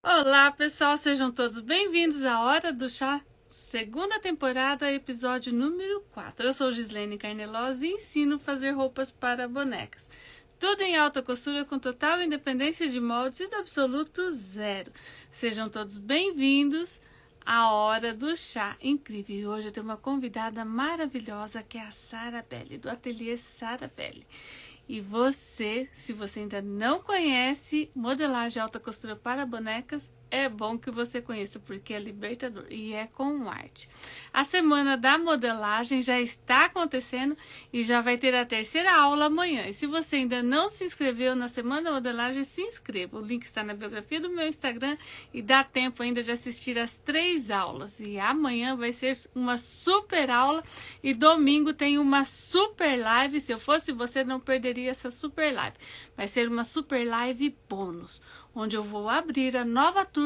Olá, pessoal, sejam todos bem-vindos à Hora do Chá, segunda temporada, episódio número 4. Eu sou Gislene Carnelosa e ensino a fazer roupas para bonecas. Tudo em alta costura com total independência de moldes e do absoluto zero. Sejam todos bem-vindos à Hora do Chá. Incrível! E hoje eu tenho uma convidada maravilhosa que é a Sara Belli, do ateliê Sara Belli. E você, se você ainda não conhece modelagem alta costura para bonecas, é bom que você conheça, porque é libertador e é com arte. A semana da modelagem já está acontecendo e já vai ter a terceira aula amanhã. E se você ainda não se inscreveu na semana da modelagem, se inscreva. O link está na biografia do meu Instagram e dá tempo ainda de assistir as 3 aulas. E amanhã vai ser uma super aula e domingo tem uma super live. Se eu fosse você, não perderia essa super live. Vai ser uma super live bônus, onde eu vou abrir a nova turma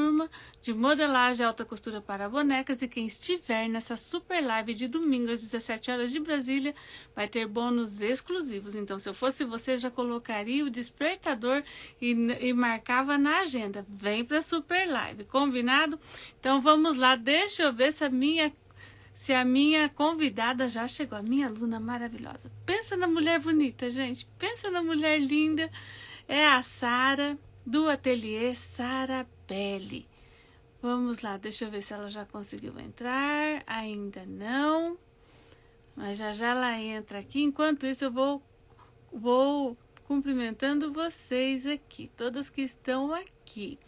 de modelagem alta costura para bonecas e quem estiver nessa super live de domingo às 17 horas de Brasília vai ter bônus exclusivos. Então, se eu fosse você, já colocaria o despertador e marcava na agenda. Vem para a super live, combinado? Então, vamos lá, deixa eu ver se a minha convidada já chegou, a minha aluna maravilhosa. Pensa na mulher bonita, gente. Pensa na mulher linda. É a Sara, do ateliê Sara Belli. Vamos lá, deixa eu ver se ela já conseguiu entrar. Ainda não. Mas já já ela entra aqui. Enquanto isso, eu vou cumprimentando vocês aqui. Todas que estão aqui.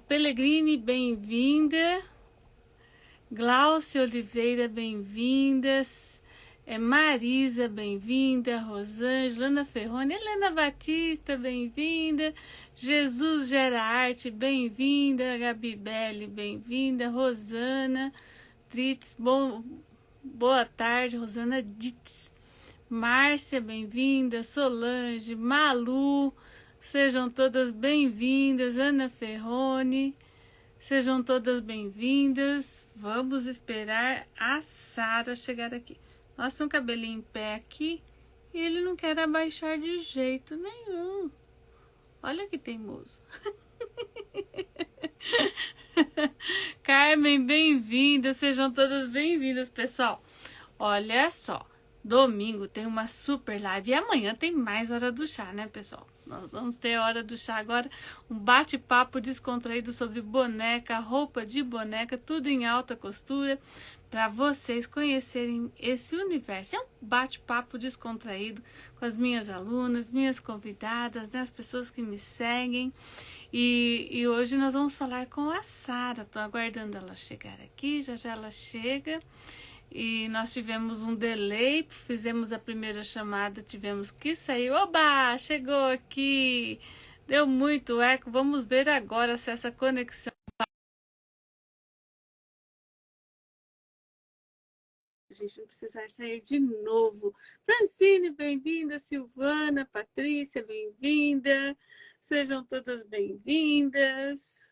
Pellegrini, bem-vinda. Glaucia Oliveira, bem-vindas. Marisa, bem-vinda. Rosângela, Ana Ferrone, Helena Batista, bem-vinda. Jesus Gera Arte, bem-vinda. Gabi Belli, bem-vinda. Rosana Dritz, boa tarde. Rosana Ditz. Márcia, bem-vinda. Solange, Malu, sejam todas bem-vindas. Ana Ferrone, sejam todas bem-vindas. Vamos esperar a Sara chegar aqui. Nossa, um cabelinho em pé aqui e ele não quer abaixar de jeito nenhum. Olha que teimoso. Carmen, bem-vinda. Sejam todas bem-vindas, pessoal. Olha só, domingo tem uma super live e amanhã tem mais Hora do Chá, né, pessoal? Nós vamos ter Hora do Chá agora, um bate-papo descontraído sobre boneca, roupa de boneca, tudo em alta costura, para vocês conhecerem esse universo. É um bate-papo descontraído com as minhas alunas, minhas convidadas, né, as pessoas que me seguem. E hoje nós vamos falar com a Sara. Estou aguardando ela chegar aqui, já já ela chega. E nós tivemos um delay, fizemos a primeira chamada, tivemos que sair. Oba, chegou aqui, deu muito eco. Vamos ver agora se essa conexão... A gente não precisar sair de novo. Francine, bem-vinda. Silvana, Patrícia, bem-vinda. Sejam todas bem-vindas.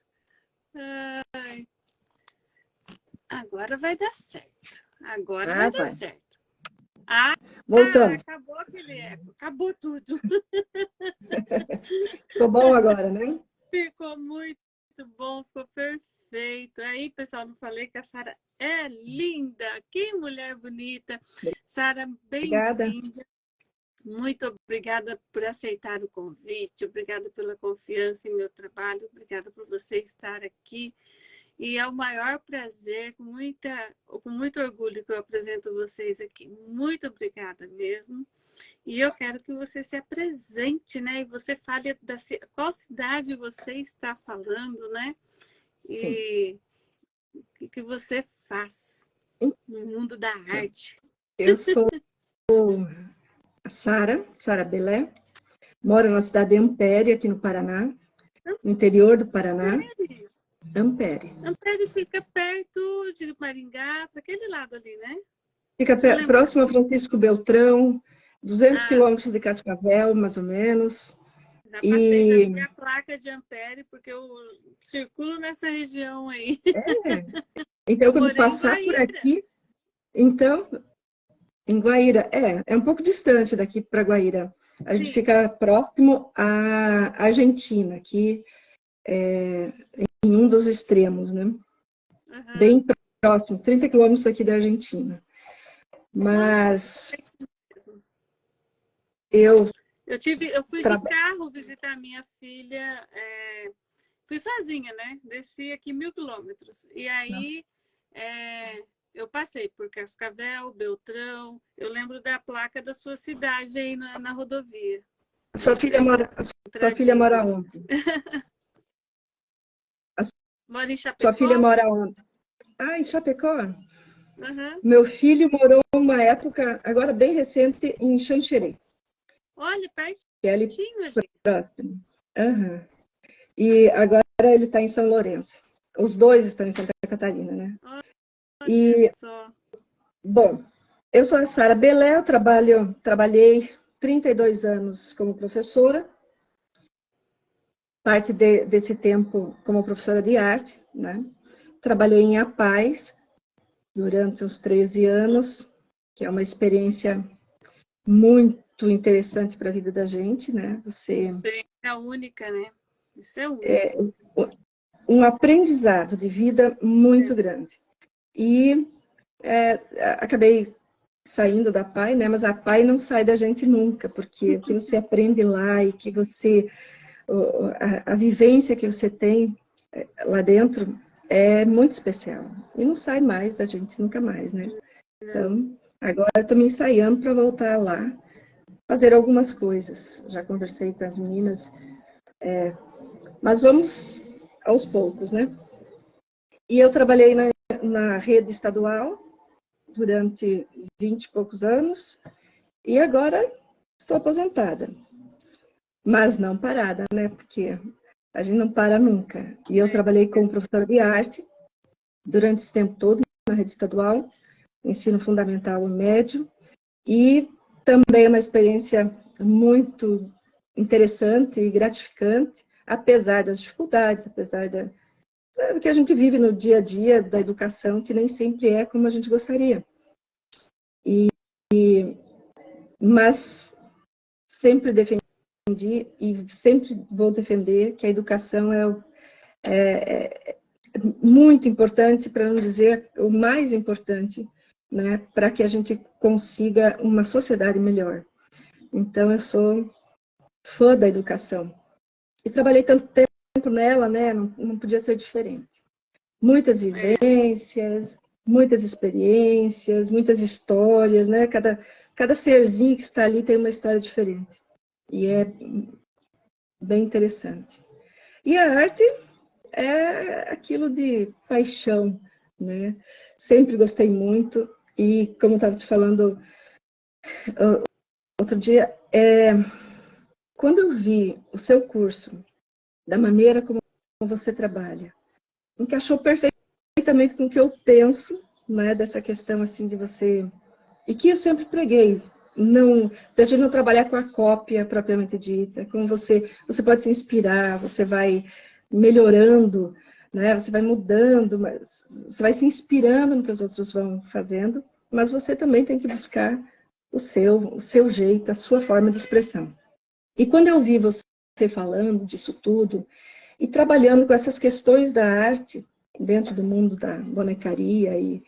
Agora vai dar certo. Agora vai dar certo. Voltamos. Acabou aquele eco. Acabou tudo. Ficou bom agora, né? Ficou muito bom, ficou perfeito. Aí, pessoal, não falei que a Sara é linda. Que mulher bonita. Sara, Obrigada. bem-vinda. Muito obrigada por aceitar o convite. Obrigada pela confiança em meu trabalho. Obrigada por você estar aqui. E é o maior prazer, com muito orgulho que eu apresento vocês aqui. Muito obrigada mesmo. E eu quero que você se apresente, né? E você fale qual cidade você está falando, né? E o que você faz no mundo da arte. Eu sou a Sara Belli. Moro na cidade de Ampere, aqui no Paraná, no interior do Paraná. Ampere. Ampere fica perto de Maringá, para aquele lado ali, né? Fica próximo a Francisco Beltrão, 200 quilômetros de Cascavel, mais ou menos. Já passei, já vi a placa de Ampere, porque eu circulo nessa região aí. Então, quando passar por aqui, então, em Guaíra, é um pouco distante daqui para Guaíra. A gente Sim. fica próximo à Argentina, que é em um dos extremos, né? Aham. Bem próximo, 30 quilômetros aqui da Argentina. Nossa, Mas pertinho mesmo. eu Eu fui de trabalho. carro visitar minha filha, fui sozinha, né? Desci aqui 1.000 quilômetros. E aí é, eu passei por Cascavel, Beltrão. Eu lembro da placa da sua cidade aí na rodovia. Sua filha Entradinha. mora onde? A Mora em sua filha Chapecó? mora onde? Ah, em Chapecó. Aham. Meu filho morou uma época, agora bem recente, em Xanxerê, Olha, que é ali pertinho ali. próximo. Aham. E agora ele está em São Lourenço. Os dois estão em Santa Catarina, né? Olha E, só. bom, eu sou a Sara Belé, eu trabalhei 32 anos como professora, parte desse tempo como professora de arte, né? Trabalhei em APAES durante os 13 anos, que é uma experiência muito interessante para a vida da gente, né? Você Experiência única, né? Isso é único. um aprendizado de vida muito grande. E acabei saindo da PAI, né? Mas a PAI não sai da gente nunca, porque o que você aprende lá e que você a vivência que você tem lá dentro é muito especial e não sai mais da gente nunca mais, né? Não. Então, agora eu estou me ensaiando para voltar lá, fazer algumas coisas. Já conversei com as meninas, mas vamos aos poucos, né? E eu trabalhei na rede estadual durante 20 e poucos anos e agora estou aposentada. Mas não parada, né? Porque a gente não para nunca. E eu trabalhei como professora de arte durante esse tempo todo na rede estadual, ensino fundamental e médio, e também é uma experiência muito interessante e gratificante, apesar das dificuldades, apesar do que a gente vive no dia a dia da educação, que nem sempre é como a gente gostaria. Mas sempre defendi e sempre vou defender que a educação é muito importante, para não dizer o mais importante, né, para que a gente consiga uma sociedade melhor. Então, eu sou fã da educação. E trabalhei tanto tempo nela, né, não podia ser diferente. Muitas vivências, muitas experiências, muitas histórias, né? Cada serzinho que está ali tem uma história diferente. E é bem interessante. E a arte é aquilo de paixão, né? Sempre gostei muito e, como eu estava te falando outro dia, quando eu vi o seu curso, da maneira como você trabalha, encaixou perfeitamente com o que eu penso, né? Dessa questão assim de você e que eu sempre preguei. Não, da gente não trabalhar com a cópia propriamente dita, como você pode se inspirar, você vai melhorando, né? Você vai mudando, mas você vai se inspirando no que os outros vão fazendo, mas você também tem que buscar o seu jeito, a sua forma de expressão. E quando eu vi você falando disso tudo e trabalhando com essas questões da arte dentro do mundo da bonecaria e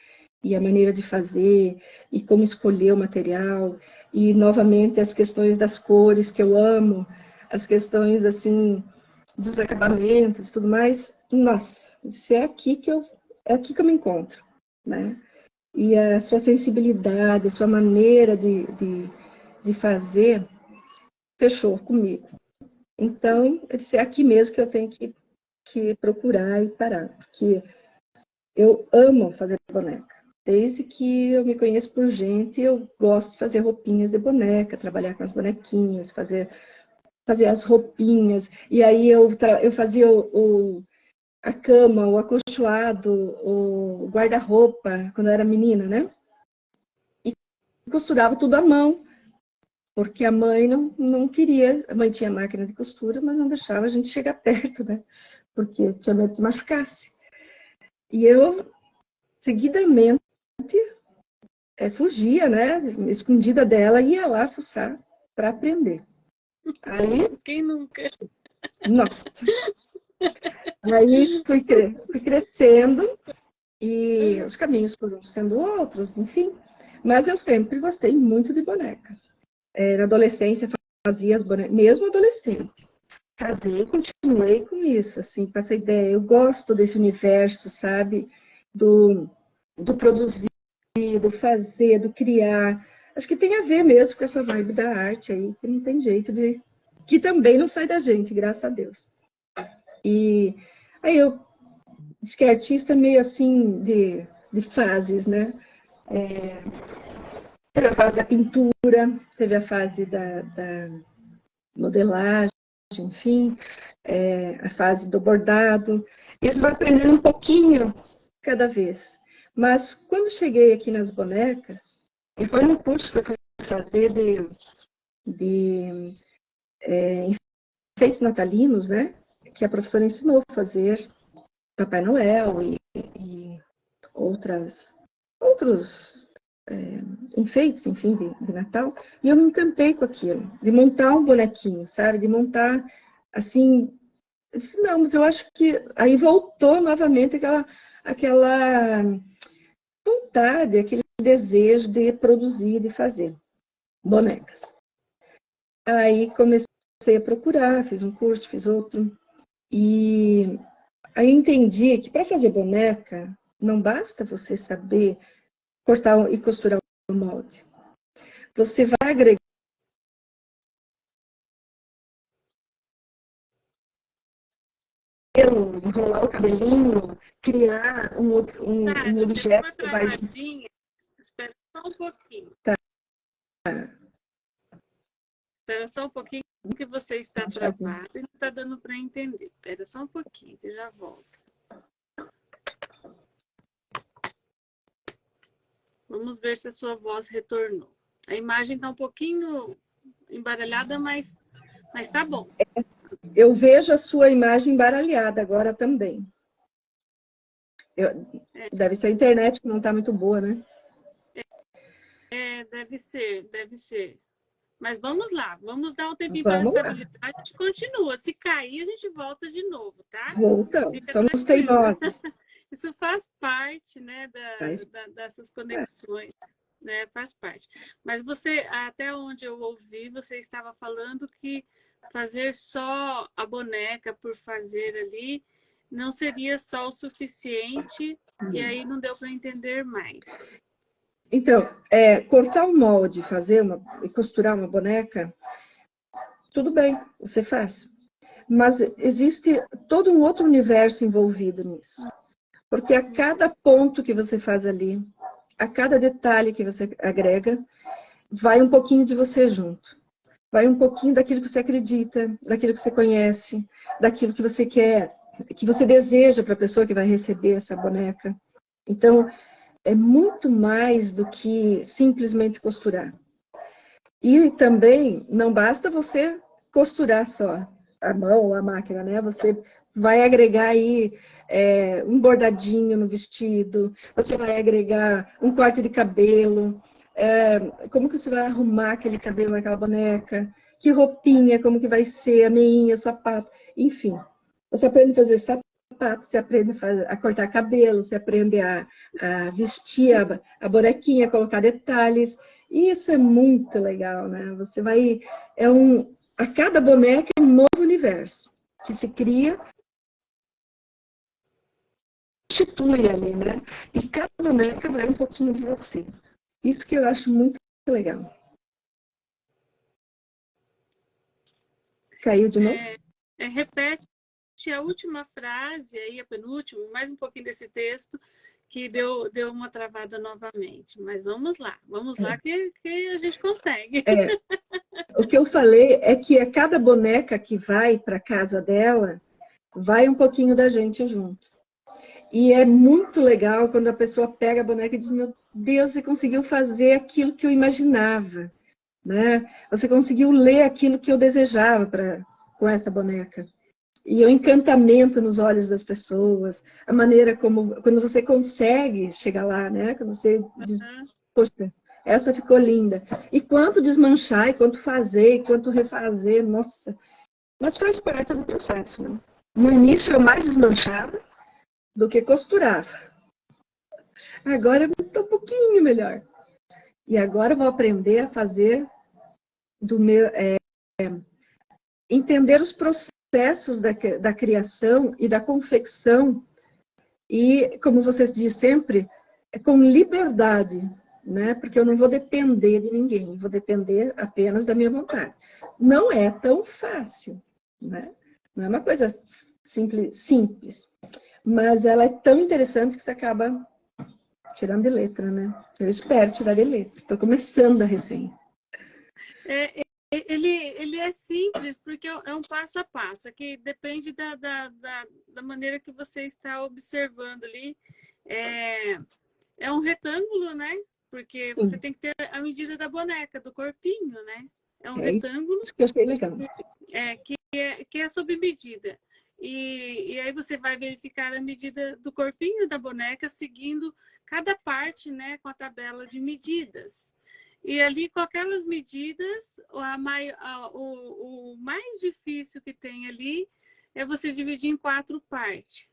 a maneira de fazer, e como escolher o material, e novamente as questões das cores que eu amo, as questões assim dos acabamentos e tudo mais. Nossa, isso é aqui que eu me encontro, né? E a sua sensibilidade, a sua maneira de fazer fechou comigo. Então, eu disse, é aqui mesmo que eu tenho que procurar e parar, porque eu amo fazer boneca. Desde que eu me conheço por gente, eu gosto de fazer roupinhas de boneca, trabalhar com as bonequinhas, fazer as roupinhas. E aí eu fazia a cama, o acolchoado, o guarda-roupa, quando eu era menina, né? E costurava tudo à mão, porque a mãe não queria. A mãe tinha máquina de costura, mas não deixava a gente chegar perto, né? Porque tinha medo que machucasse. E eu, seguidamente, fugia, né? Escondida dela, ia lá fuçar para aprender. Aí, Quem nunca? nossa, aí fui crescendo e os caminhos foram sendo outros, enfim. Mas eu sempre gostei muito de bonecas. Na adolescência fazia as bonecas, mesmo adolescente. Casei e continuei com isso, assim, com essa ideia. Eu gosto desse universo, sabe? Do, do produzir, do fazer, do criar. Acho que tem a ver mesmo com essa vibe da arte aí, que não tem jeito de... Que também não sai da gente, graças a Deus. E aí eu disse que é artista meio assim de fases, né? Teve a fase da pintura, teve a fase da modelagem, enfim, a fase do bordado. E eu vou aprendendo um pouquinho cada vez. Mas quando cheguei aqui nas bonecas, e foi um curso que eu fui fazer de enfeites natalinos, né? Que a professora ensinou a fazer Papai Noel e outros enfeites, enfim, de Natal. E eu me encantei com aquilo, de montar um bonequinho, sabe? De montar, assim... Eu disse, não, mas eu acho que... Aí voltou novamente aquela vontade, aquele desejo de produzir, de fazer bonecas. Aí comecei a procurar, fiz um curso, fiz outro. E aí entendi que para fazer boneca, não basta você saber cortar e costurar o molde. Você vai agregar, enrolar o cabelinho, criar um Sara, deu objeto uma que vai... travadinha. Espera só um pouquinho. Tá, Espera só um pouquinho que você está travado e não está dando para entender. Espera só um pouquinho que já volto. Vamos ver se a sua voz retornou. A imagem está um pouquinho embaralhada, mas tá bom. Eu vejo a sua imagem embaralhada agora também. Deve ser a internet que não está muito boa, né? Deve ser, deve ser. Mas vamos lá, vamos dar um tempinho para a Vamos lá. estabilidade, a gente continua. Se cair, a gente volta de novo, tá? Voltamos, Fica somos tranquilo. teimosos. Isso faz parte, né, Faz dessas conexões, né? Faz parte. Mas você, até onde eu ouvi, você estava falando que fazer só a boneca por fazer ali não seria só o suficiente, e aí não deu para entender mais. Então, cortar o molde, e costurar uma boneca, tudo bem, você faz. Mas existe todo um outro universo envolvido nisso. Porque a cada ponto que você faz ali, a cada detalhe que você agrega, vai um pouquinho de você junto. Vai um pouquinho daquilo que você acredita, daquilo que você conhece, daquilo que você quer, que você deseja para a pessoa que vai receber essa boneca. Então, é muito mais do que simplesmente costurar. E também não basta você costurar só a mão ou a máquina, né? Você vai agregar aí um bordadinho no vestido, você vai agregar um corte de cabelo, como que você vai arrumar aquele cabelo naquela boneca, que roupinha, como que vai ser, a meinha, o sapato, enfim. Você aprende a fazer sapato, você aprende a cortar cabelo, você aprende a vestir a bonequinha, colocar detalhes. E isso é muito legal, né? Você vai... a cada boneca é um novo universo que se cria, constitui ali, né? E cada boneca vai um pouquinho de você. Isso que eu acho muito legal. Caiu de novo? Repete a última frase, aí a penúltima, mais um pouquinho desse texto, que deu uma travada novamente. Mas vamos lá que a gente consegue. O que eu falei é que a cada boneca que vai para a casa dela, vai um pouquinho da gente junto. E é muito legal quando a pessoa pega a boneca e diz, meu Deus, você conseguiu fazer aquilo que eu imaginava, né? Você conseguiu ler aquilo que eu desejava com essa boneca. E o encantamento nos olhos das pessoas, a maneira como, quando você consegue chegar lá, né? Quando você diz, poxa, essa ficou linda. E quanto desmanchar, e quanto fazer, e quanto refazer, nossa. Mas faz parte do processo, né? No início eu mais desmanchava do que costurava. Agora eu estou um pouquinho melhor. E agora eu vou aprender a fazer do meu... entender os processos da criação e da confecção e, como vocês dizem sempre, com liberdade, né? Porque eu não vou depender de ninguém, vou depender apenas da minha vontade. Não é tão fácil, né? Não é uma coisa simples, mas ela é tão interessante que você acaba tirando de letra, né? Eu espero tirar de letra. Estou começando a recém. Ele é simples porque é um passo a passo, que depende da maneira que você está observando ali. É um retângulo, né? Porque você tem que ter a medida da boneca, do corpinho, né? É um retângulo. Isso que eu achei legal. Que é sob medida. E aí você vai verificar a medida do corpinho da boneca, seguindo cada parte, né, com a tabela de medidas. E ali, com aquelas medidas, o mais difícil que tem ali é você dividir em 4 partes.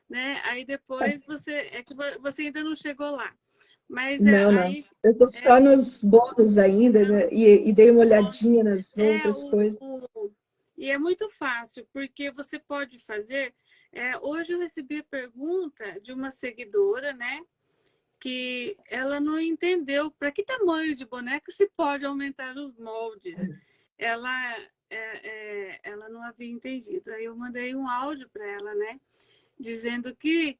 Né? Aí depois você ainda não chegou lá. Mas não. aí, eu estou só nos bônus ainda, né? E dei uma olhadinha nas outras coisas. E é muito fácil, porque você pode fazer... hoje eu recebi a pergunta de uma seguidora, né? Que ela não entendeu para que tamanho de boneca se pode aumentar os moldes. Ela não havia entendido. Aí eu mandei um áudio para ela, né? Dizendo que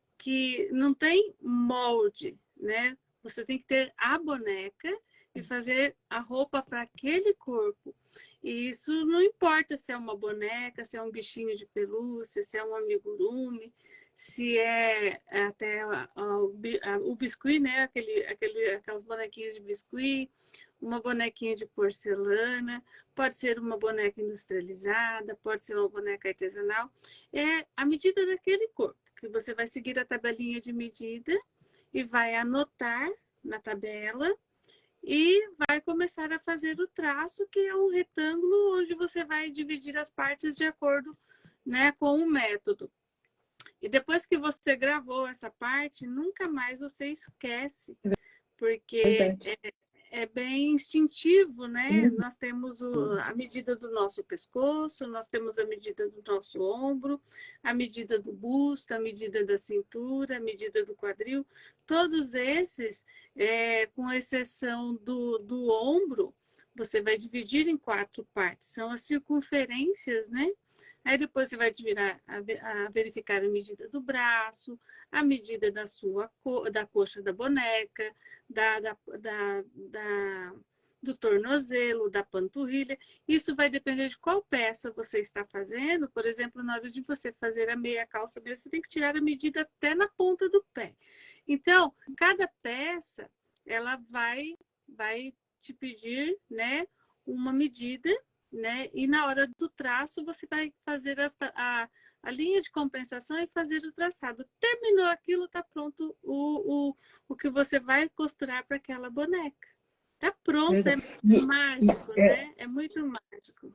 não tem molde, né? Você tem que ter a boneca e fazer a roupa para aquele corpo. E isso não importa se é uma boneca, se é um bichinho de pelúcia, se é um amigurumi, se é até o biscuit, né? Aquelas bonequinhas de biscuit, uma bonequinha de porcelana, pode ser uma boneca industrializada, pode ser uma boneca artesanal. É a medida daquele corpo, que você vai seguir a tabelinha de medida e vai anotar na tabela e vai começar a fazer o traço, que é um retângulo onde você vai dividir as partes de acordo, né, com o método. E depois que você gravou essa parte, nunca mais você esquece, porque é bem instintivo, né? Nós temos a medida do nosso pescoço, nós temos a medida do nosso ombro, a medida do busto, a medida da cintura, a medida do quadril. Todos esses, com exceção do ombro, você vai dividir em 4 partes. São as circunferências, né? Aí depois você vai a verificar a medida do braço, a medida da coxa da boneca, do tornozelo, da panturrilha. Isso vai depender de qual peça você está fazendo. Por exemplo, na hora de você fazer a meia calça, você tem que tirar a medida até na ponta do pé. Então, cada peça, ela vai te pedir, né, uma medida, né? E na hora do traço, você vai fazer a linha de compensação e fazer o traçado. Terminou aquilo, está pronto o que você vai costurar para aquela boneca. Está pronto, é mágico, né? É muito mágico.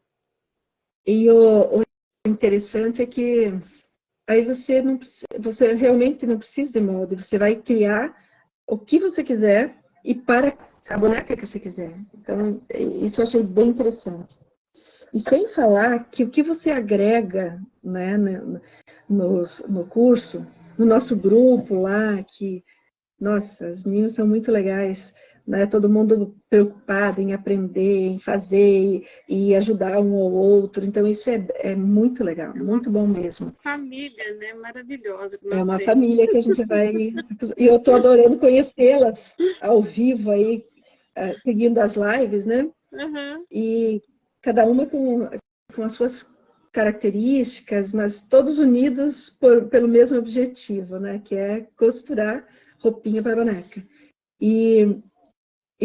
E o interessante é que aí você realmente não precisa de molde, você vai criar o que você quiser e para a boneca que você quiser. Então, isso eu achei bem interessante. E sem falar que o que você agrega, né, no curso, no nosso grupo lá, que, nossa, as meninas são muito legais, né? Todo mundo preocupado em aprender, em fazer e ajudar um ao outro. Então, isso é muito legal, muito bom mesmo. Família, né? Maravilhosa. É uma família que a gente vai... E eu estou adorando conhecê-las ao vivo aí, seguindo as lives, né? Uhum. E cada uma com as suas características, mas todos unidos pelo mesmo objetivo, né? Que é costurar roupinha para boneca. E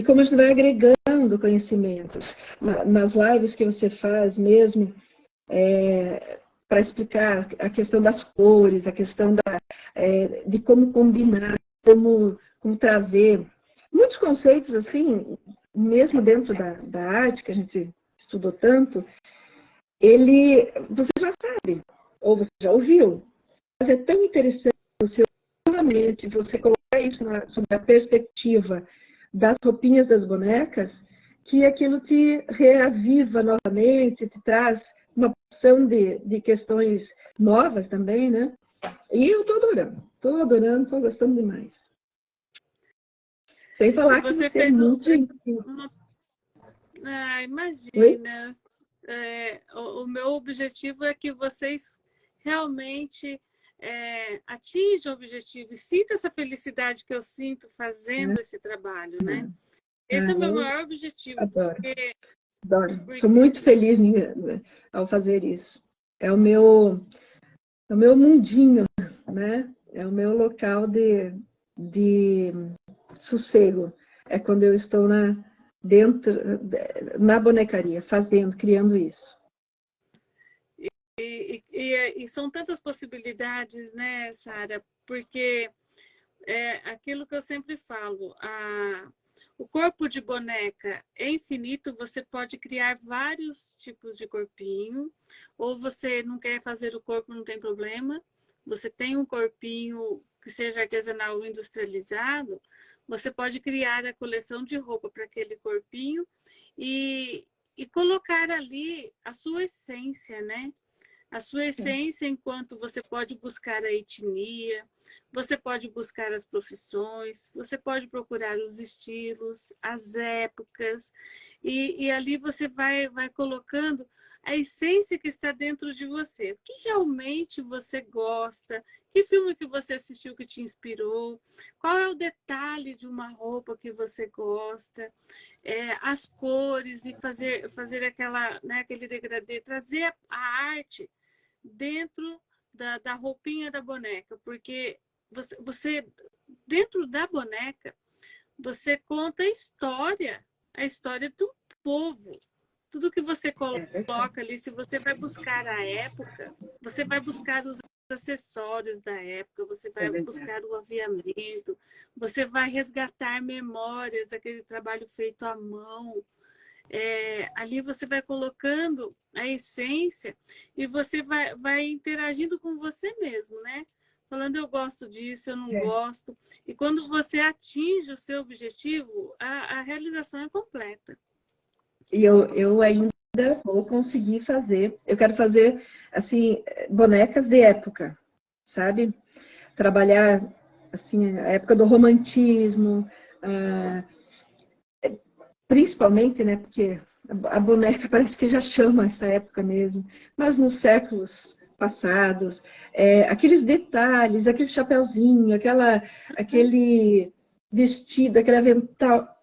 como a gente vai agregando conhecimentos. Nas lives que você faz mesmo, para explicar a questão das cores, a questão de como combinar, como trazer muitos conceitos, assim, mesmo dentro da arte, que a gente estudou tanto, você já sabe, ou você já ouviu, mas é tão interessante realmente você colocar isso sob a perspectiva das roupinhas das bonecas, que aquilo te reaviva novamente, te traz uma porção de questões novas também, né? E eu estou adorando, estou gostando demais. Sem E falar que você você é fez muito... uma... Ah, Oi? imagina. O meu objetivo é que vocês realmente atinjam o objetivo e sintam essa felicidade que eu sinto fazendo esse trabalho, né? Esse é o meu Eu maior objetivo, adoro, porque, adoro. Sou porque muito feliz ao fazer isso. É o meu mundinho, né? É o meu local de sossego. É quando eu estou dentro, na bonecaria, criando isso. e são tantas possibilidades, né, Sara? Porque aquilo que eu sempre falo, o corpo de boneca é infinito, você pode criar vários tipos de corpinho, ou você não quer fazer o corpo, não tem problema. Você tem um corpinho que seja artesanal ou industrializado, você pode criar a coleção de roupa para aquele corpinho e colocar ali a sua essência, né? A sua essência, enquanto você pode buscar a etnia, você pode buscar as profissões, você pode procurar os estilos, as épocas, e ali você vai colocando a essência que está dentro de você. O que realmente você gosta? Que filme que você assistiu que te inspirou? Qual é o detalhe de uma roupa que você gosta? As cores e fazer aquele degradê, trazer a arte dentro da roupinha da boneca, porque você, dentro da boneca, você conta a história do povo. Tudo que você coloca ali, se você vai buscar a época, você vai buscar os acessórios da época, você vai buscar o aviamento, você vai resgatar memórias daquele trabalho feito à mão. Ali você vai colocando a essência e você vai interagindo com você mesmo, né? Falando, eu gosto disso, eu não gosto. E quando você atinge o seu objetivo, a realização é completa. E eu ainda vou conseguir fazer. Eu quero fazer, assim, bonecas de época, sabe? Trabalhar, assim, a época do romantismo, principalmente, né? Porque a boneca parece que já chama essa época mesmo. Mas nos séculos passados, aqueles detalhes, aquele chapeuzinho, aquele vestido, aquele avental.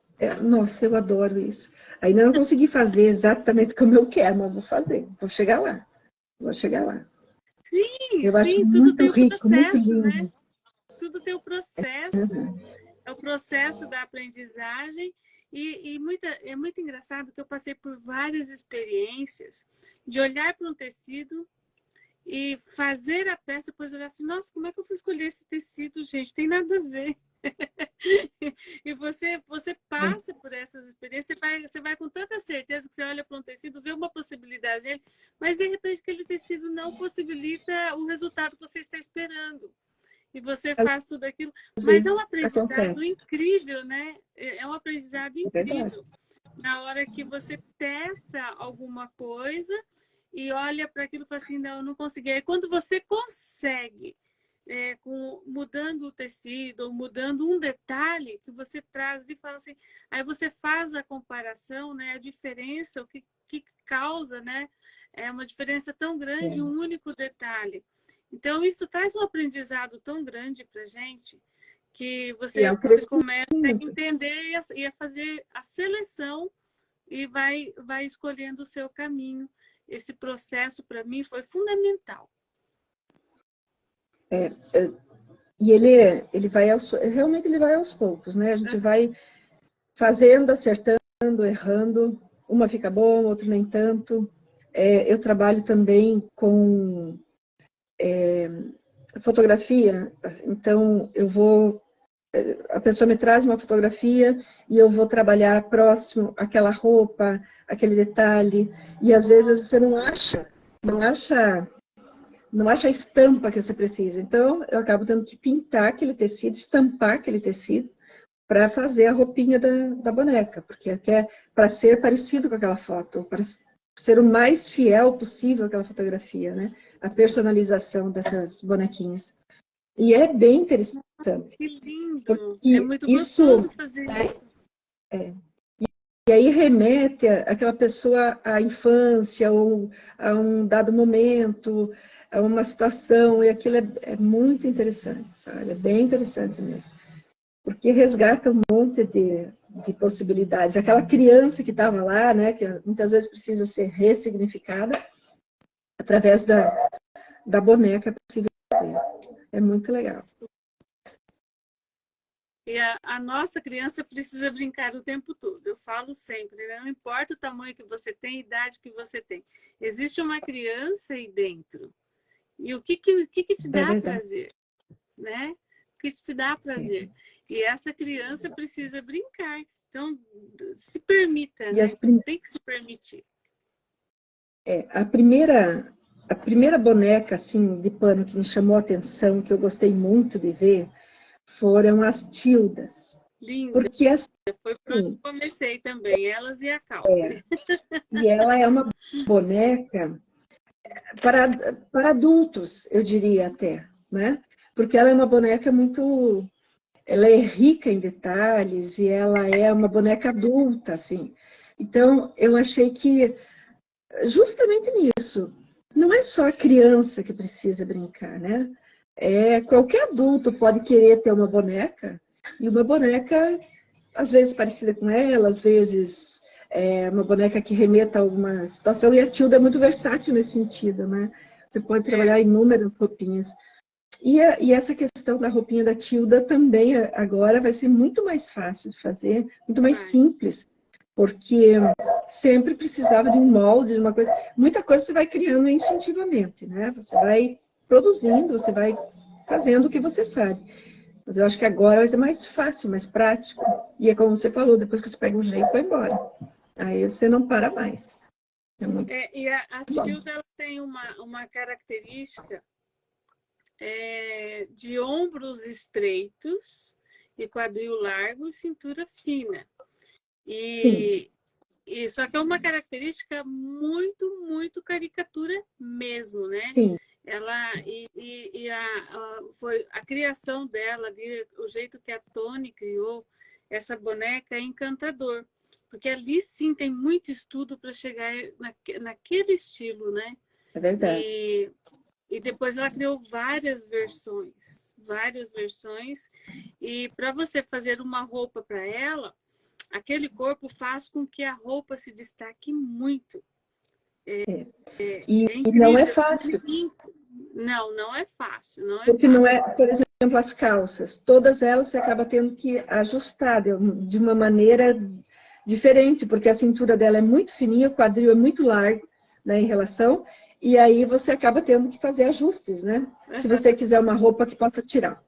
Nossa, eu adoro isso. Ainda não consegui fazer exatamente como eu quero, mas vou fazer. Vou chegar lá. Vou chegar lá. Sim, Eu acho sim, tudo muito tem o rico, muito processo, né? lindo. Tudo tem o processo. É o processo da aprendizagem. É muito engraçado que eu passei por várias experiências de olhar para um tecido e fazer a peça, depois olhar assim, nossa, como é que eu fui escolher esse tecido, gente? Tem nada a ver. E você passa por essas experiências, você vai com tanta certeza que você olha para um tecido, vê uma possibilidade nele, mas de repente aquele tecido não possibilita o resultado que você está esperando. E você faz tudo aquilo. Às Mas é um vezes aprendizado acontece. incrível, né? É um aprendizado É verdade. incrível. Na hora que você testa alguma coisa e olha para aquilo e fala assim, não, eu não consegui. Aí quando você consegue, mudando o tecido ou mudando um detalhe que você traz e fala assim, aí você faz a comparação, né? A diferença, o que causa, né? É uma diferença tão grande, um único detalhe. Então, isso traz um aprendizado tão grande para a gente que E é você, um você começa a crescimento. entender e a fazer a seleção e vai escolhendo o seu caminho. Esse processo, para mim, foi fundamental. E ele vai realmente ele vai aos poucos, né? A gente vai fazendo, acertando, errando. Uma fica bom, outra nem tanto. Eu trabalho também com fotografia, então eu vou a pessoa me traz uma fotografia e eu vou trabalhar próximo àquela roupa, aquele detalhe, e às vezes você não acha a estampa que você precisa. Então, eu acabo tendo que pintar aquele tecido, estampar aquele tecido, para fazer a roupinha da boneca, porque é para ser parecido com aquela foto, para ser o mais fiel possível àquela fotografia, né? A personalização dessas bonequinhas. E é bem interessante. Que lindo! É Porque muito isso, gostoso fazer né, isso. e aí remete aquela pessoa à infância, ou a um dado momento, a uma situação, e aquilo é muito interessante, sabe? É bem interessante mesmo. Porque resgata um monte de possibilidades. Aquela criança que estava lá, né, que muitas vezes precisa ser ressignificada, através da boneca é possível fazer. É muito legal. E a nossa criança precisa brincar o tempo todo. Eu falo sempre, né? Não importa o tamanho que você tem, a idade que você tem. Existe uma criança aí dentro. E o que te É dá verdade. prazer? Né? O que te dá prazer? E essa criança precisa brincar. Então, se permita, E né? Tem que se permitir. a primeira boneca assim, de pano que me chamou a atenção, que eu gostei muito de ver, foram as Tildas. Linda. Porque assim, Foi por onde eu comecei também, elas e a calça. e ela é uma boneca para adultos, eu diria até, né? Porque ela é uma boneca muito, ela é rica em detalhes e ela é uma boneca adulta, assim. Então, eu achei que justamente nisso, não é só a criança que precisa brincar, né? Qualquer adulto pode querer ter uma boneca, e uma boneca, às vezes, parecida com ela, às vezes uma boneca que remeta a alguma situação, e a Tilda é muito versátil nesse sentido, né? Você pode trabalhar inúmeras roupinhas. E essa questão da roupinha da Tilda também agora vai ser muito mais fácil de fazer, muito mais simples, porque sempre precisava de um molde, de uma coisa. Muita coisa você vai criando instintivamente, né? Você vai produzindo, você vai fazendo o que você sabe. Mas eu acho que agora vai ser mais fácil, mais prático. E é como você falou, depois que você pega um jeito, vai embora. Aí você não para mais. É muito E a bom. Tilda ela tem uma característica de ombros estreitos e quadril largo e cintura fina. Sim, E só que é uma característica muito, muito caricatura mesmo, né? sim, Ela foi a criação dela, o jeito que a Tony criou essa boneca é encantador, porque ali sim tem muito estudo para chegar naquele estilo, né? é verdade. E depois ela criou várias versões. E para você fazer uma roupa para ela, aquele corpo faz com que a roupa se destaque muito. E É não é incrível. fácil, Não, não é fácil, não é porque não fácil. é, por exemplo, as calças, todas elas você acaba tendo que ajustar de uma maneira diferente, porque a cintura dela é muito fininha, o quadril é muito largo, né, em relação, e aí você acaba tendo que fazer ajustes, né? Se você quiser uma roupa que possa tirar.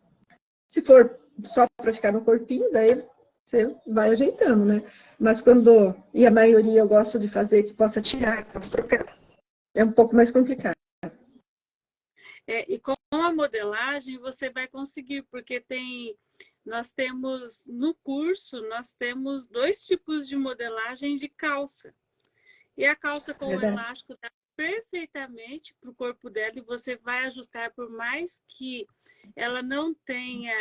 Se for só para ficar no corpinho, daí você vai ajeitando, né? Mas quando, e a maioria eu gosto de fazer que possa tirar, que possa trocar, é um pouco mais complicado. E com a modelagem você vai conseguir, porque nós temos no curso, nós temos dois tipos de modelagem de calça. E a calça com o Verdade. elástico dá perfeitamente para o corpo dela e você vai ajustar, por mais que ela não tenha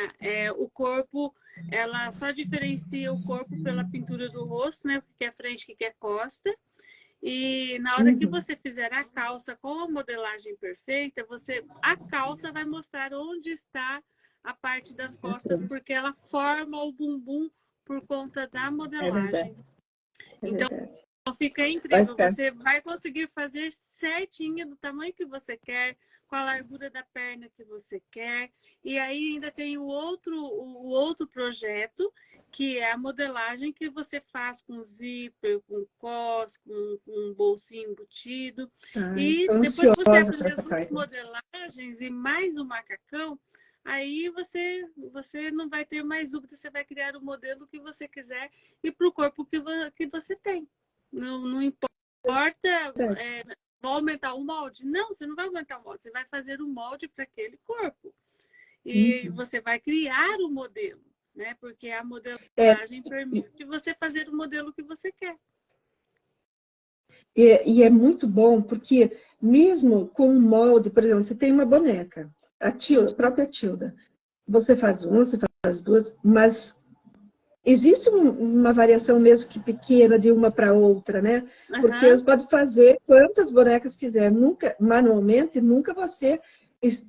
o corpo, ela só diferencia o corpo pela pintura do rosto, né? O que é frente, o que é costa. E na hora que você fizer a calça com a modelagem perfeita, a calça vai mostrar onde está a parte das costas, porque ela forma o bumbum por conta da É verdade. modelagem. É Então, verdade. fica Vai incrível. ficar. Você vai conseguir fazer certinho do tamanho que você quer, com a largura da perna que você quer. E aí ainda tem o outro projeto, que é a modelagem que você faz com zíper, com cos, com um bolsinho embutido. Ah, E estou depois que você ansiosa aprender para as essa duas parte. modelagens e mais o macacão, aí você não vai ter mais dúvida, você vai criar o modelo que você quiser e para o corpo que você tem. Não importa, Verdade. vou aumentar o molde. Não, você não vai aumentar o molde, você vai fazer o molde para aquele corpo. E Uhum. você vai criar o modelo, né? Porque a É, modelagem permite você fazer o modelo que você quer. e é muito bom, porque mesmo com o molde, por exemplo, você tem uma boneca, a Uhum, própria Tilda. Você faz uma, você faz duas, mas existe uma variação mesmo que pequena de uma para outra, né? Porque uhum, você pode fazer quantas bonecas quiser, nunca, manualmente, nunca você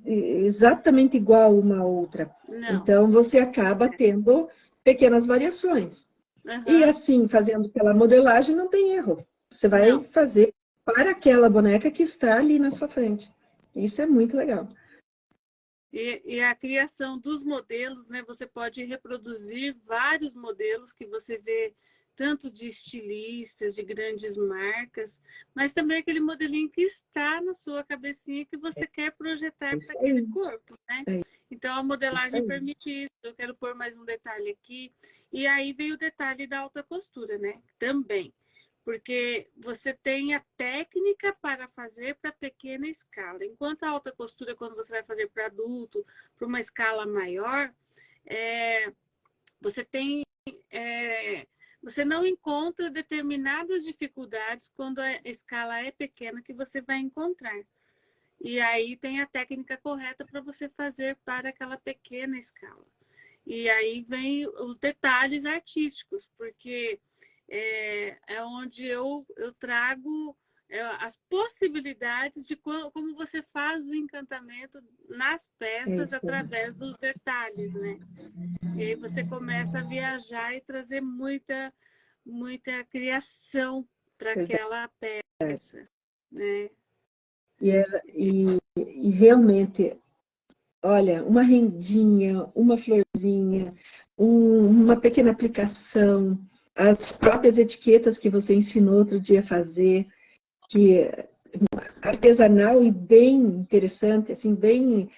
exatamente igual uma a outra. não. Então, você acaba tendo pequenas variações. E Uhum, assim, fazendo pela modelagem, não tem erro. Você vai não. fazer para aquela boneca que está ali na sua frente. Isso é muito legal. E a criação dos modelos, né? Você pode reproduzir vários modelos que você vê tanto de estilistas, de grandes marcas, mas também aquele modelinho que está na sua cabecinha que você quer É projetar isso para aquele aí, corpo, né? é Então a isso modelagem aí. permite isso. Eu quero pôr mais um detalhe aqui. E aí veio o detalhe da alta costura, né? Também. Porque você tem a técnica para fazer para pequena escala. Enquanto a alta costura, quando você vai fazer para adulto, para uma escala maior, é, você tem. É, você não encontra determinadas dificuldades quando a escala é pequena que você vai encontrar. E aí tem a técnica correta para você fazer para aquela pequena escala. E aí vem os detalhes artísticos, porque é onde eu trago as possibilidades de como você faz o encantamento nas É peças isso aí. através dos detalhes, né? E aí você começa a viajar e trazer muita criação para aquela peça, né? E realmente, olha, uma rendinha, uma florzinha, uma pequena aplicação, as próprias etiquetas que você ensinou outro dia a fazer, que é artesanal e bem interessante, assim, bem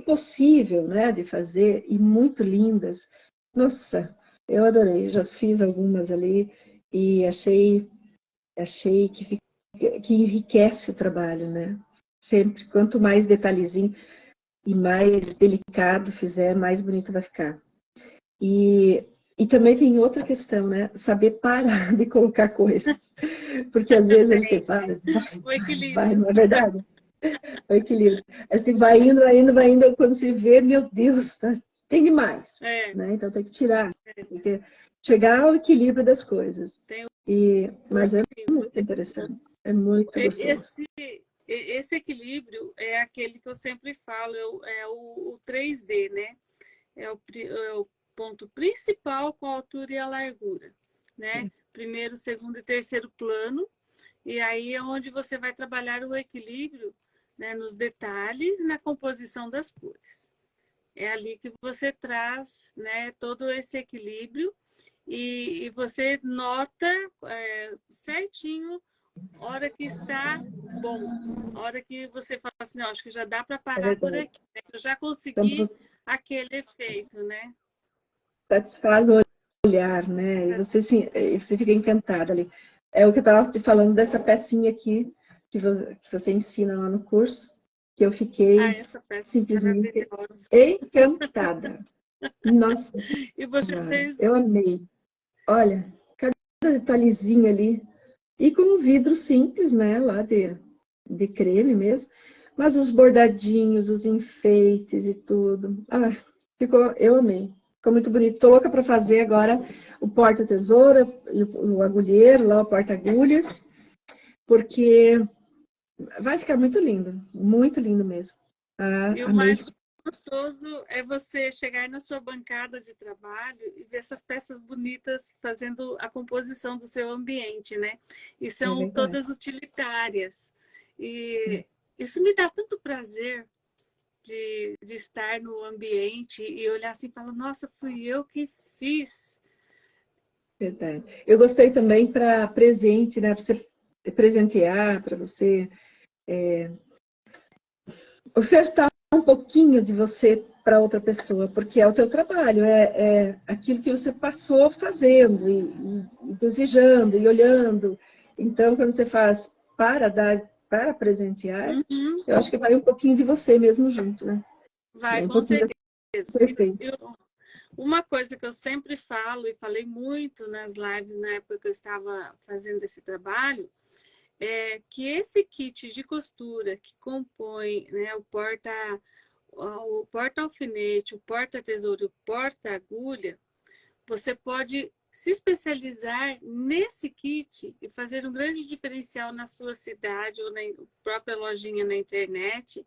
possível, né, de fazer e muito lindas. Nossa, eu adorei. Já fiz algumas ali e achei que enriquece o trabalho, né? Sempre, quanto mais detalhezinho e mais delicado fizer, mais bonito vai ficar. E, e também tem outra questão, né? Saber parar de colocar coisas. Porque às vezes a gente Tem o vai, equilíbrio. não é verdade? O equilíbrio. A gente vai indo, quando se vê, meu Deus, tem demais. É, Né? Então tem que tirar, tem que chegar ao equilíbrio das coisas. tem o Mas é equilíbrio. muito interessante, é muito gostoso. Esse equilíbrio é aquele que eu sempre falo, é o 3D, né? É o ponto principal com a altura e a largura, né? Primeiro, segundo e terceiro plano, e aí é onde você vai trabalhar o equilíbrio, né, nos detalhes e na composição das cores. É ali que você traz, né, todo esse equilíbrio e você nota certinho a hora que está bom, a hora que você fala assim, não, acho que já dá para É parar por verdade. aqui, né? Eu já Então, consegui aquele efeito, né? satisfaz o olhar, né? Você fica encantada ali. É o que eu estava te falando dessa pecinha aqui, que você ensina lá no curso, que eu Ah, fiquei essa peça é simplesmente maravilhosa. encantada. Nossa E você Senhora, eu fez. amei. Olha, cada detalhezinho ali. E com um vidro simples, né? Lá de creme mesmo. Mas os bordadinhos, os enfeites e tudo. Ah, eu amei. Ficou muito bonito. Tô louca para fazer agora o porta-tesoura, o agulheiro, lá o porta-agulhas, porque vai ficar muito lindo mesmo. Ah, E o amei. mais gostoso é você chegar na sua bancada de trabalho e ver essas peças bonitas fazendo a composição do seu ambiente, né? E É são verdade. todas utilitárias. E isso me dá tanto prazer de estar no ambiente e olhar assim e falar, nossa, fui eu que fiz. Verdade. Eu gostei também para presente, né? Para você presentear, para você ofertar um pouquinho de você para outra pessoa, porque é o teu trabalho, é aquilo que você passou fazendo e desejando e olhando. Então, quando você faz para dar, para presentear, Uhum. eu acho que vai um pouquinho de você mesmo junto, né? Vai, Vai um com pouquinho da certeza. sua essência. Uma coisa que eu sempre falo, e falei muito nas lives na época que eu estava fazendo esse trabalho, é que esse kit de costura que compõe, né, o porta-alfinete, o porta-tesouro e o porta-agulha, você pode se especializar nesse kit e fazer um grande diferencial na sua cidade ou na própria lojinha na internet,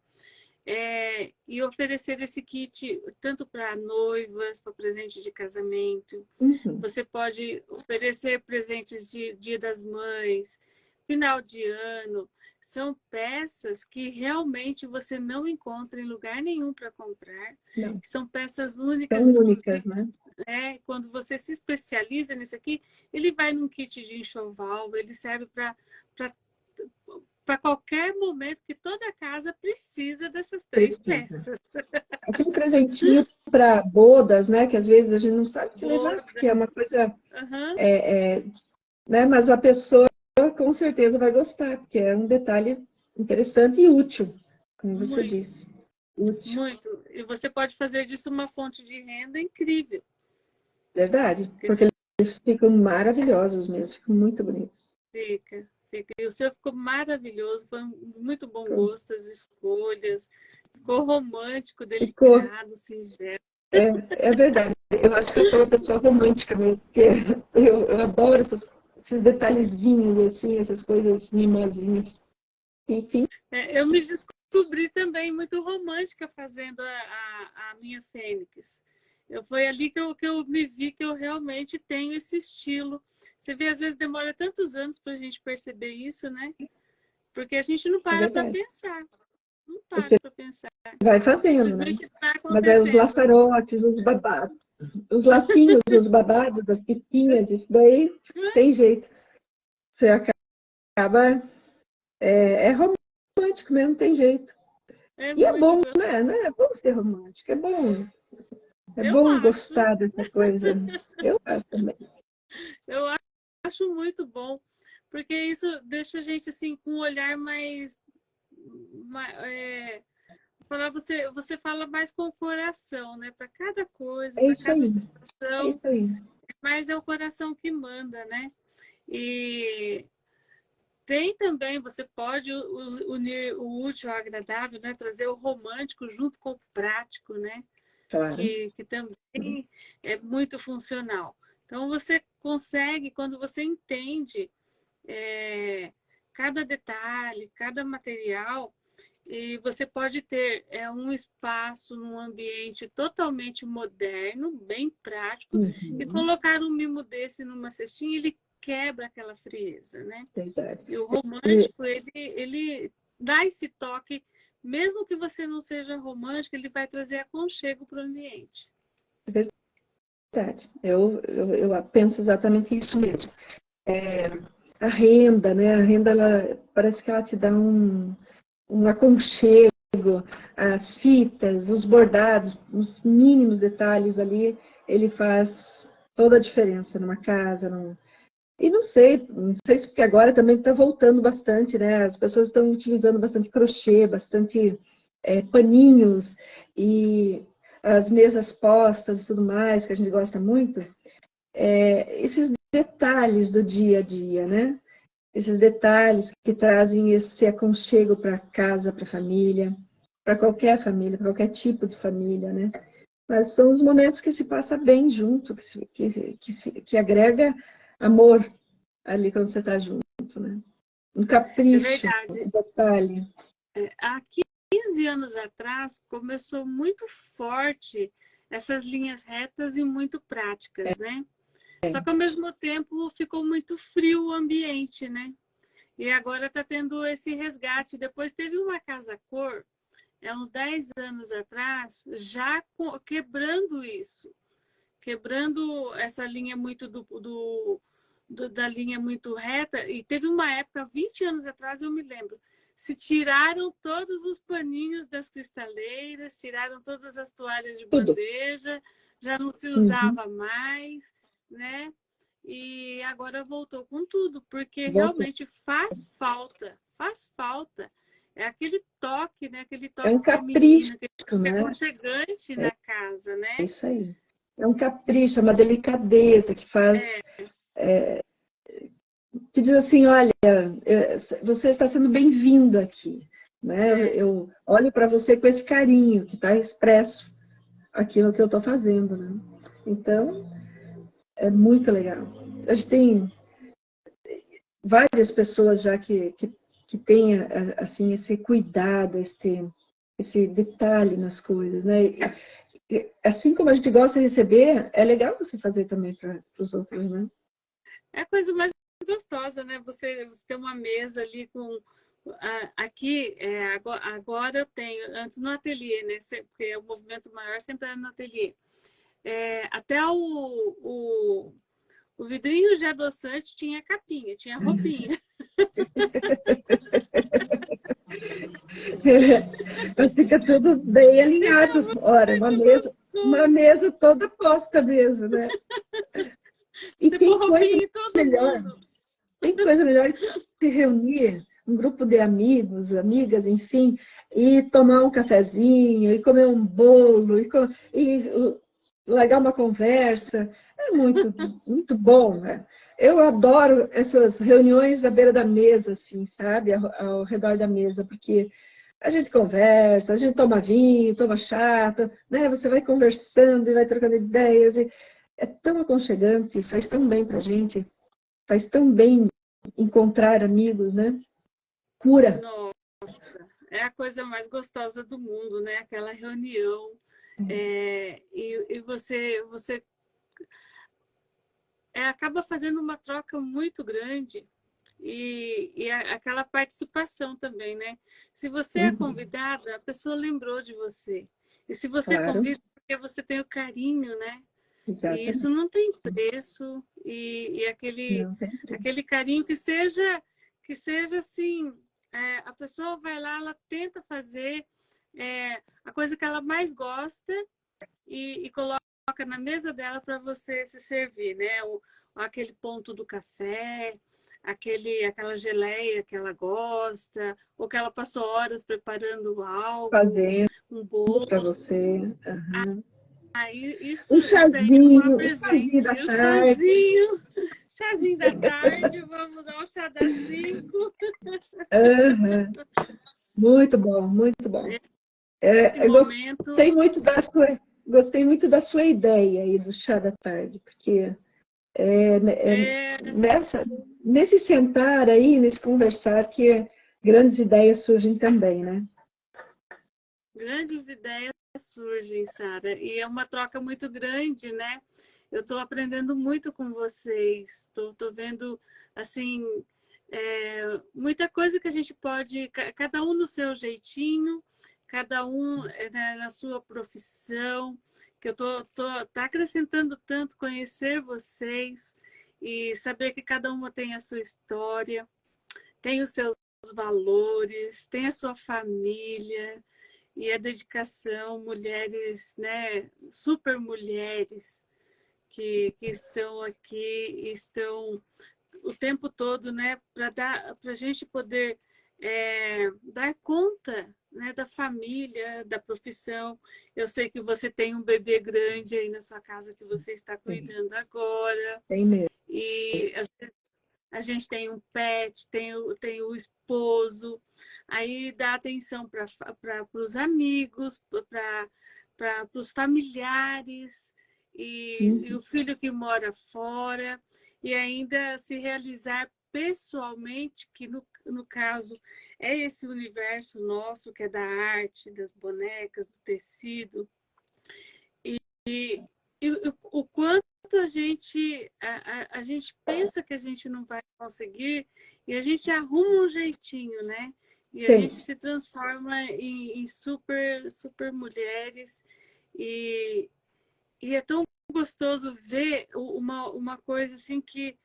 e oferecer esse kit tanto para noivas, para presente de casamento. Uhum. Você pode oferecer presentes de Dia das Mães, final de ano. São peças que realmente você não encontra em lugar nenhum para comprar. Não, São peças são únicas, únicas, exclusivas. né? Quando você se especializa nisso aqui, ele vai num kit de enxoval, ele serve para qualquer momento que toda casa precisa dessas 3 Precisa. peças. Aquele presentinho para bodas, né? Que às vezes a gente não sabe o que levar, porque é uma Bodas. coisa, Uhum. né? Mas a pessoa com certeza vai gostar, porque é um detalhe interessante e útil, como você Muito, disse. Útil, muito. E você pode fazer disso uma fonte de renda incrível. verdade. Porque Porque eles ficam maravilhosos mesmo, ficam muito bonitos. fica. E o seu ficou maravilhoso, foi muito bom Ficou, gosto, as escolhas, ficou romântico, ficou delicado, singelo. é verdade. Eu acho que eu sou uma pessoa romântica mesmo, porque eu adoro esses detalhezinhos, assim, essas coisas mimosinhas. Enfim, Eu me descobri também muito romântica fazendo a minha Fênix. Foi ali que eu me vi que eu realmente tenho esse estilo. Você vê, às vezes demora tantos anos para a gente perceber isso, né? Porque a gente não é para para verdade. pensar. Não para Você para pensar. vai fazendo, né? Simplesmente está Mas aí os acontecendo. laçarotes, os babados, os lacinhos, os babados, as fitinhas, isso daí tem jeito. Você acaba. É romântico mesmo, tem jeito. É E é muito bom, gostoso. né? É bom ser romântico, é bom. É Eu bom acho. gostar dessa coisa. Eu acho também. Eu acho muito bom. Porque isso deixa a gente assim com um olhar mais falar, você fala mais com o coração, né? Para cada coisa, É para isso cada aí. É situação, isso aí. mas é o coração que manda, né? E tem também, você pode unir o útil ao agradável, né? Trazer o romântico junto com o prático, né? Claro. Que também é muito funcional. Então, você consegue, quando você entende cada detalhe, cada material, e você pode ter um espaço num ambiente totalmente moderno, bem prático, e Uhum. colocar um mimo desse numa cestinha, ele quebra aquela frieza, né? Verdade. E o E, romântico, ele dá esse toque, mesmo que você não seja romântico, ele vai trazer aconchego para o ambiente. é verdade. Eu penso exatamente isso mesmo. A renda, né? A renda, ela, parece que ela te dá um aconchego, as fitas, os bordados, os mínimos detalhes ali, ele faz toda a diferença numa casa. E não sei se porque agora também está voltando bastante, né? As pessoas estão utilizando bastante crochê, bastante paninhos e as mesas postas e tudo mais, que a gente gosta muito. Esses detalhes do dia a dia, né? Esses detalhes que trazem esse aconchego para casa, para qualquer tipo de família, né? Mas são os momentos que se passa bem junto, que agrega amor ali quando você está junto, né? Um É capricho, um verdade. detalhe. Há 15 anos atrás, começou muito forte essas linhas retas e muito práticas, né? Só que ao mesmo tempo ficou muito frio o ambiente, né? E agora está tendo esse resgate. Depois teve uma casa cor, uns 10 anos atrás, já quebrando isso, quebrando essa linha muito da linha muito reta. E teve uma época, 20 anos atrás, eu me lembro, se tiraram todos os paninhos das cristaleiras, tiraram todas as toalhas de Tudo. bandeja, já não se usava mais, né? E agora voltou com tudo, porque Voltou. realmente faz falta, faz falta. É aquele toque, né? Aquele É um toque capricho, feminino, aquele toque né? aconchegante na casa, É né? isso aí. É um capricho, é uma delicadeza que faz, que diz assim, olha, você está sendo bem-vindo aqui, né? É. Eu olho para você com esse carinho que está expresso aqui no que eu estou fazendo, né? Então, é muito legal. A gente tem várias pessoas já que têm, assim, esse cuidado, esse detalhe nas coisas, né? Assim como a gente gosta de receber, é legal você fazer também para os outros, né? É a coisa mais gostosa, né? Você ter uma mesa ali com. Aqui, agora eu tenho, antes no ateliê, né? Porque o movimento maior sempre era no ateliê. Até o vidrinho de adoçante tinha capinha, tinha roupinha. Mas fica tudo bem Fica alinhado. Ora, muito uma gostoso. mesa toda posta mesmo, né? E Você pôr roupinha em todo melhor, mundo. tem coisa melhor que se reunir, um grupo de amigos, amigas, enfim, e tomar um cafezinho, e comer um bolo, e largar uma conversa. É muito, muito bom, né? Eu adoro essas reuniões à beira da mesa, assim, sabe? Ao redor da mesa, porque a gente conversa, a gente toma vinho, toma chata, né? Você vai conversando e vai trocando ideias. E é tão aconchegante, faz tão bem pra gente, faz tão bem encontrar amigos, né? Cura. Nossa, é a coisa mais gostosa do mundo, né? Aquela reunião. E você acaba fazendo uma troca muito grande e aquela participação também, né? Se você é Uhum, convidada, a pessoa lembrou de você. E se você claro, convida, é porque você tem o carinho, né? E isso exatamente. não tem preço. E Não tem preço. aquele carinho que seja assim, a pessoa vai lá, ela tenta fazer a coisa que ela mais gosta e coloca na mesa dela para você se servir, né? Aquele ponto do café, aquela geleia que ela gosta, ou que ela passou horas preparando algo, Fazendo um para bolo. você. Uhum. Aí Um isso aí é um chazinho, um chazinho presente. da O tarde. chazinho da tarde, vamos ao chá das 5. Uhum. Muito bom, muito bom. Esse Eu momento gostei muito da sua ideia aí do chá da tarde, porque é nesse sentar aí, nesse conversar, que grandes ideias surgem também, né? grandes ideias surgem, Sara, e é uma troca muito grande, né? Eu estou aprendendo muito com vocês, estou vendo assim muita coisa que a gente pode, cada um no seu jeitinho, cada um né, na sua profissão, que eu tá acrescentando tanto conhecer vocês e saber que cada uma tem a sua história, tem os seus valores, tem a sua família e a dedicação, mulheres, né, super mulheres que estão aqui, estão o tempo todo, né, para a gente poder dar conta, né, da família, da profissão. Eu sei que você tem um bebê grande aí na sua casa que você está Tem, cuidando agora tem mesmo. e a gente tem um pet, tem o esposo, aí dá atenção para os amigos, para os familiares, e Uhum. o filho que mora fora, e ainda se realizar pessoalmente, que no caso é esse universo nosso, que é da arte, das bonecas, do tecido, e, e o quanto a gente pensa que a gente não vai conseguir e a gente arruma um jeitinho, né? E a gente Sempre. se transforma em super, super mulheres e é tão gostoso ver uma coisa assim que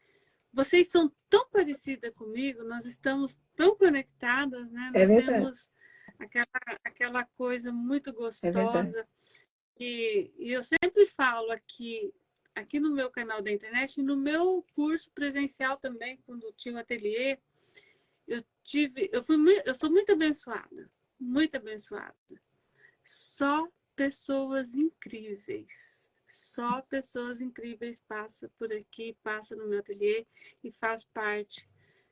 vocês são tão parecidas comigo, nós estamos tão conectadas, né? É Nós verdade, temos aquela coisa muito é verdade. gostosa. E eu sempre falo aqui no meu canal da internet, e no meu curso presencial também, quando tinha o ateliê, eu sou muito abençoada, muito abençoada. Só pessoas incríveis. Só pessoas incríveis passam por aqui, passam no meu ateliê e faz parte,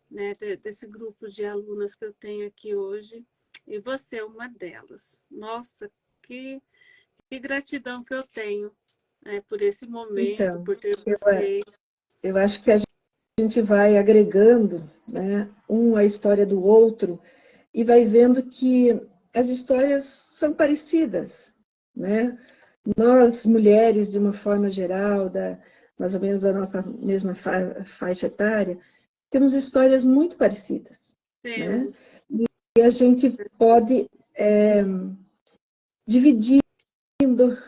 né, desse grupo de alunas que eu tenho aqui hoje. E você é uma delas. Nossa, que gratidão que eu tenho, né, por esse momento, Então, por ter eu, você. eu acho que a gente vai agregando, né, um a história do outro e vai vendo que as histórias são parecidas, né? Nós, mulheres, de uma forma geral, mais ou menos da nossa mesma faixa etária, temos histórias muito parecidas, né? Temos. E a gente pode dividindo,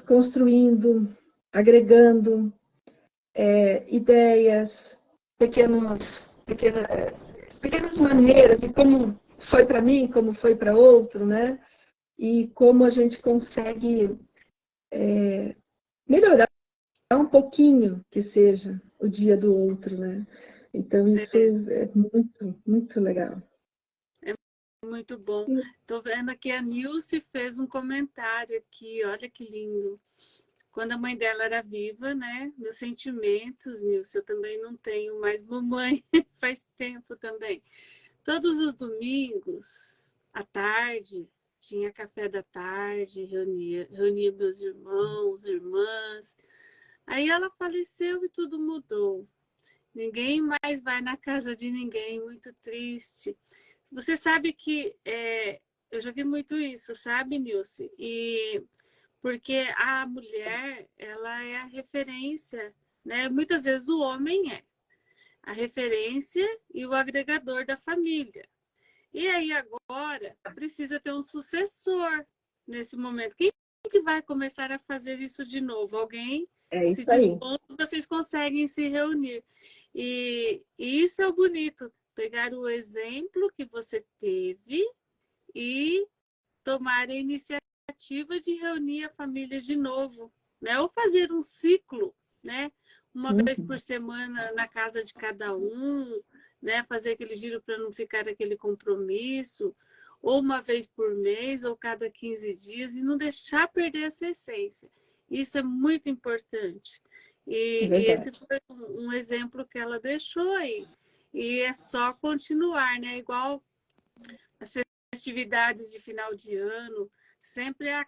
construindo, agregando ideias, pequenas maneiras de como foi para mim, como foi para outro, né? E como a gente consegue melhorar um pouquinho que seja o dia do outro, né? Então isso É, é muito, muito legal. muito bom. Estou vendo aqui a Nilce fez um comentário aqui, olha que lindo. Quando a mãe dela era viva, né? Meus sentimentos, Nilce, eu também não tenho mais mamãe, faz tempo também. Todos os domingos, à tarde, tinha café da tarde, reunia meus irmãos, irmãs. Aí ela faleceu e tudo mudou. Ninguém mais vai na casa de ninguém, muito triste. Você sabe que eu já vi muito isso, sabe, Nilce? E porque a mulher, ela é a referência, né? Muitas vezes o homem é a referência e o agregador da família. E aí agora precisa ter um sucessor nesse momento. Quem que vai começar a fazer isso de novo? Alguém É se isso aí. dispondo, vocês conseguem se reunir. E isso é o bonito, pegar o exemplo que você teve e tomar a iniciativa de reunir a família de novo, né? Ou fazer um ciclo, né? Uma vez Uhum. por semana na casa de cada um, né? Fazer aquele giro para não ficar aquele compromisso, ou uma vez por mês, ou cada 15 dias, e não deixar perder essa essência. Isso é muito importante. É E esse verdade. foi um exemplo que ela deixou aí. E é só continuar, né? Igual as festividades de final de ano, sempre é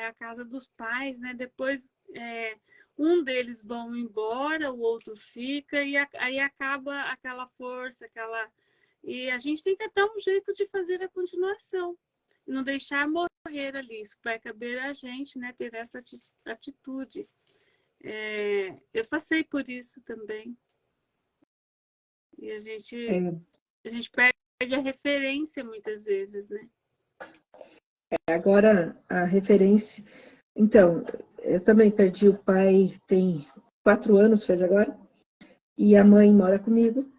a casa dos pais, né? Depois um deles vão embora, o outro fica, e aí acaba aquela força, aquela. E a gente tem que dar um jeito de fazer a continuação. Não deixar morrer ali. Isso vai caber a gente, né? Ter essa atitude. Eu passei por isso também. E É, a gente perde a referência muitas vezes, né? agora a referência. Então, eu também perdi o pai tem 4 anos, fez agora, e a mãe mora comigo.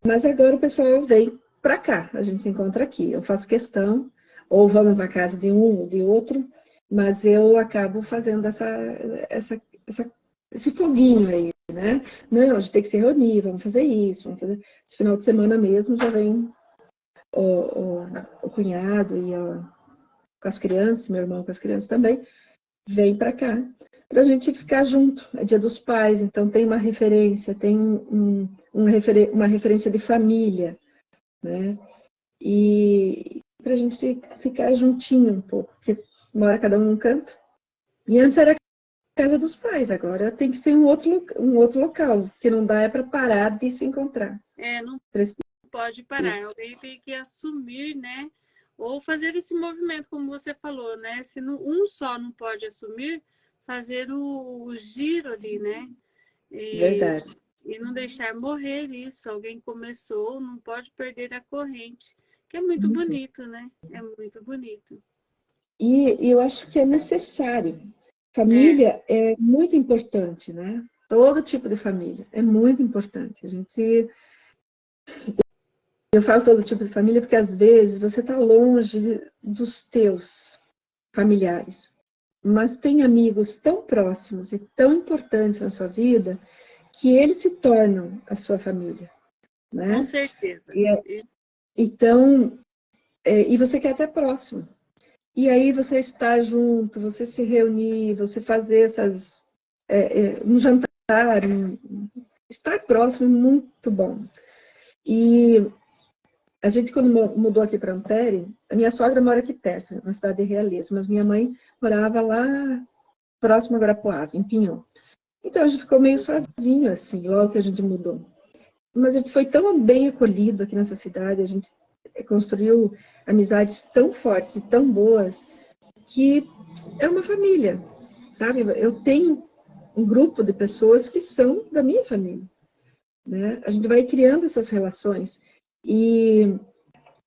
Mas agora o pessoal vem para cá, a gente se encontra aqui. Eu faço questão, ou vamos na casa de um ou de outro, mas eu acabo fazendo esse foguinho aí, né? Não, a gente tem que se reunir, vamos fazer isso, vamos fazer. Esse final de semana mesmo já vem o, o, o cunhado com as crianças, meu irmão com as crianças também, vem para cá, para a gente ficar junto. É Dia dos Pais, então tem uma referência, tem uma referência de família, né? E para a gente ficar juntinho um pouco, porque mora cada um num canto. E antes era a casa dos pais, agora tem que ser um outro local, que não dá é para parar de se encontrar. Não Precisa. pode parar, alguém tem que assumir, né? Ou fazer esse movimento, como você falou, né? Se um só não pode assumir, fazer o giro ali, né? E, Verdade. e não deixar morrer isso. Alguém começou, não pode perder a corrente. Que é muito bonito, né? É muito bonito. E eu acho que é necessário. É, Família é muito importante, né? Todo tipo de família. É muito importante. Eu falo todo tipo de família porque, às vezes, você está longe dos teus familiares. Mas tem amigos tão próximos e tão importantes na sua vida que eles se tornam a sua família, Com né? certeza. Então, e você quer estar próximo. E aí você estar junto, você se reunir, você fazer um jantar, estar próximo é muito bom. E a gente, quando mudou aqui para Ampere, a minha sogra mora aqui perto, na cidade de Realeza, mas minha mãe morava lá próximo a Guarapuava, em Pinhão. Então a gente ficou meio sozinho, assim, logo que a gente mudou. Mas a gente foi tão bem acolhido aqui nessa cidade, a gente construiu amizades tão fortes e tão boas, que é uma família, sabe? Eu tenho um grupo de pessoas que são da minha família, né? A gente vai criando essas relações. E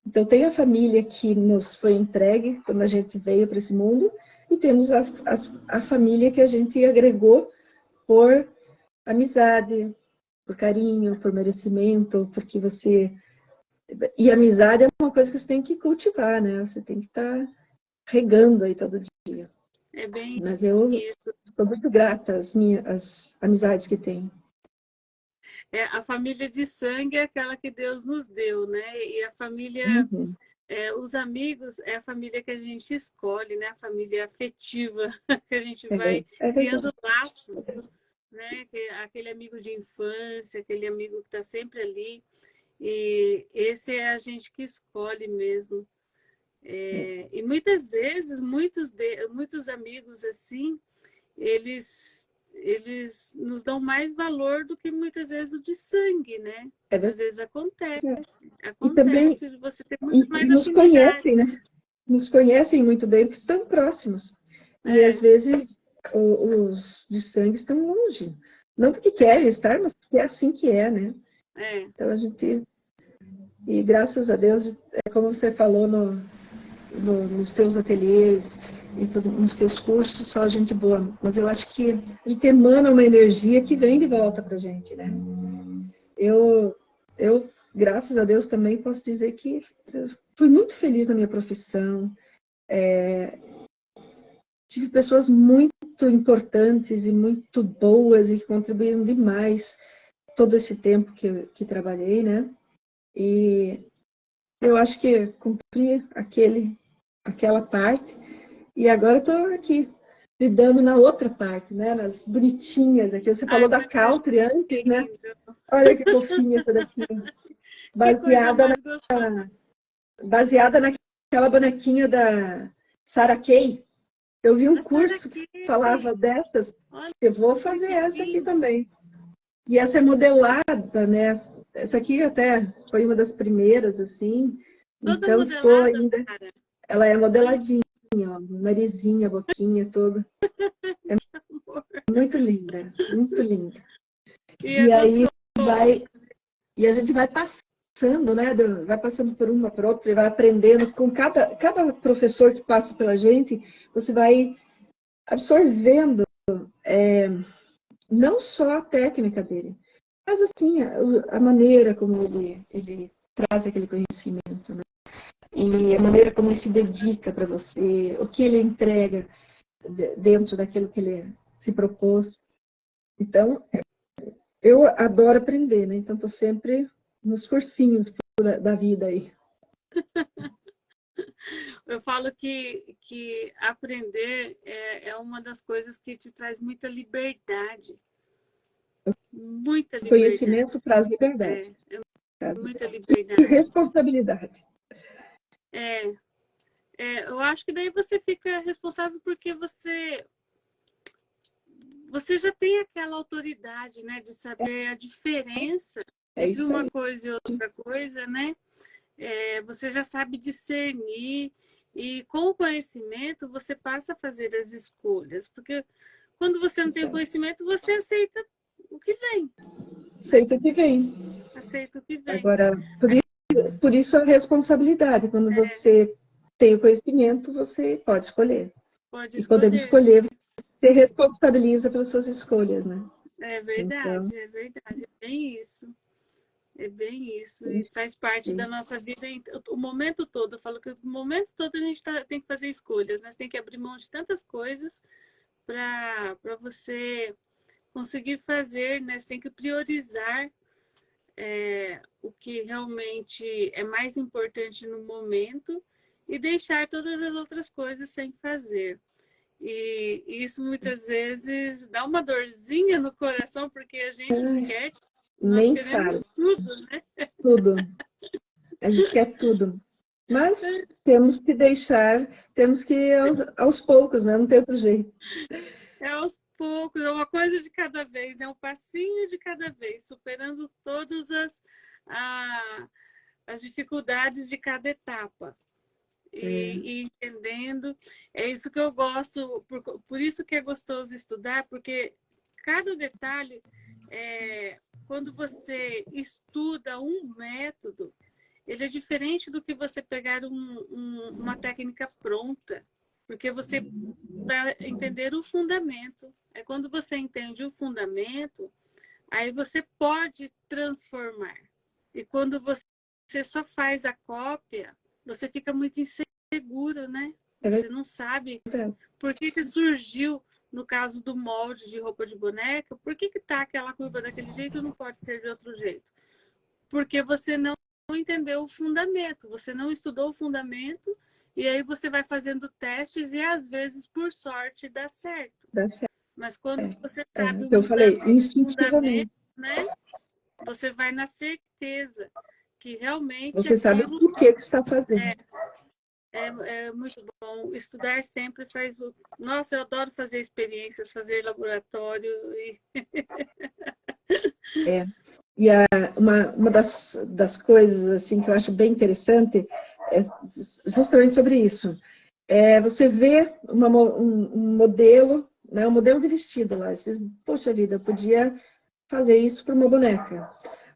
então tem a família que nos foi entregue quando a gente veio para esse mundo, e temos a família que a gente agregou por amizade, por carinho, por merecimento, porque você... E amizade é uma coisa que você tem que cultivar, né? Você tem que estar regando aí todo dia. É bem Mas eu isso. estou muito grata às amizades que tenho. A família de sangue é aquela que Deus nos deu, né? E a família, Uhum. os amigos é a família que a gente escolhe, né? A família afetiva, que a gente É, vai é criando verdade. laços, né? Aquele amigo de infância, aquele amigo que está sempre ali. E esse é a gente que escolhe mesmo. E muitas vezes, muitos amigos assim, eles nos dão mais valor do que muitas vezes o de sangue, né? É Às verdade. vezes E também acontece de você ter muito mais nos afinidade. conhecem, né? Nos conhecem muito bem porque estão próximos. E às É, vezes os de sangue estão longe. Não porque querem estar, mas porque é assim que é, né? é. Então a gente... E graças a Deus, é como você falou nos teus ateliês e nos teus cursos, só gente boa. Mas eu acho que a gente emana uma energia que vem de volta pra gente, né? Eu, graças a Deus, também posso dizer que eu fui muito feliz na minha profissão. Tive pessoas muito importantes e muito boas e que contribuíram demais todo esse tempo que trabalhei, né? E eu acho que cumpri aquela parte. E agora eu estou aqui, lidando na outra parte, né? Nas bonitinhas aqui. Você falou Ai, da mas é country antes, né? lindo. Olha que fofinha essa daqui. Que coisa Baseada, mais gostosa. baseada naquela bonequinha da Sarah Kay. Eu vi um Da Sarah curso que Kay. falava dessas. Olha Eu vou fazer que essa aqui lindo. também. E essa é modelada, né? Essa aqui até foi uma das primeiras, assim. Toda Então ficou modelada, ainda. cara. Ela é Olha modeladinha, ó, narizinho, a boquinha toda. que amor. Muito linda, muito linda. E é E aí gostoso. e a gente vai passando, né? Vai passando por uma, por outra, e vai aprendendo. Com cada professor que passa pela gente, você vai absorvendo não só a técnica dele, mas assim, a maneira como ele traz aquele conhecimento, né? E a maneira como ele se dedica para você, o que ele entrega dentro daquilo que ele se propôs. Então, eu adoro aprender, né? Então, estou sempre nos cursinhos da vida aí. Eu falo que aprender é uma das coisas que te traz muita liberdade. Muita O liberdade. conhecimento traz liberdade, É, traz muita liberdade. E liberdade. responsabilidade. É, eu acho que daí você fica responsável porque você já tem aquela autoridade, né, de saber a diferença É entre isso uma aí. coisa e outra coisa, né? Você já sabe discernir e com o conhecimento você passa a fazer as escolhas, porque quando você não tem o Isso. conhecimento, você aceita o que vem, né? Aceita o que vem. Aceita o que vem. Agora, por isso a responsabilidade. Quando você tem o conhecimento, você pode escolher. Pode E podendo escolher. escolher, você responsabiliza pelas suas escolhas, né? Então, é verdade, é bem isso. É bem isso, e isso faz parte da aí. nossa vida o momento todo. Eu falo que o momento todo a gente tem que fazer escolhas, né? Você tem que abrir mão de tantas coisas para você conseguir fazer, né? Você tem que priorizar o que realmente é mais importante no momento e deixar todas as outras coisas sem fazer. E isso muitas vezes dá uma dorzinha no coração, porque a gente Ai, quer, nós nem falo, queremos tudo, né? tudo. A gente quer tudo. Mas temos que deixar, temos que ir aos poucos, né? Não tem outro jeito. É aos poucos, é uma coisa de cada vez, é um passinho de cada vez, superando todas as dificuldades de cada etapa. É, E entendendo, é isso que eu gosto, por isso que é gostoso estudar, porque cada detalhe, quando você estuda um método, ele é diferente do que você pegar uma técnica pronta, porque você vai entender o fundamento. É quando você entende o fundamento, aí você pode transformar. E quando você só faz a cópia, você fica muito inseguro, né? é Você não sabe verdade. por que surgiu, no caso do molde de roupa de boneca, por que tá aquela curva daquele jeito e não pode ser de outro jeito? Porque você não entendeu o fundamento, você não estudou o fundamento, e aí você vai fazendo testes e às vezes, por sorte, dá certo. Dá certo. Mas quando você É, sabe eu falei, o fundamento, instintivamente. né? Você vai na certeza que realmente Você sabe o aquilo porquê que está fazendo. é muito bom. Estudar sempre faz. Nossa, eu adoro fazer experiências, fazer laboratório. É. E uma das coisas assim que eu acho bem interessante é justamente sobre isso. É você vê um modelo, né, um modelo de vestido lá. Você diz, poxa vida, eu podia fazer isso para uma boneca.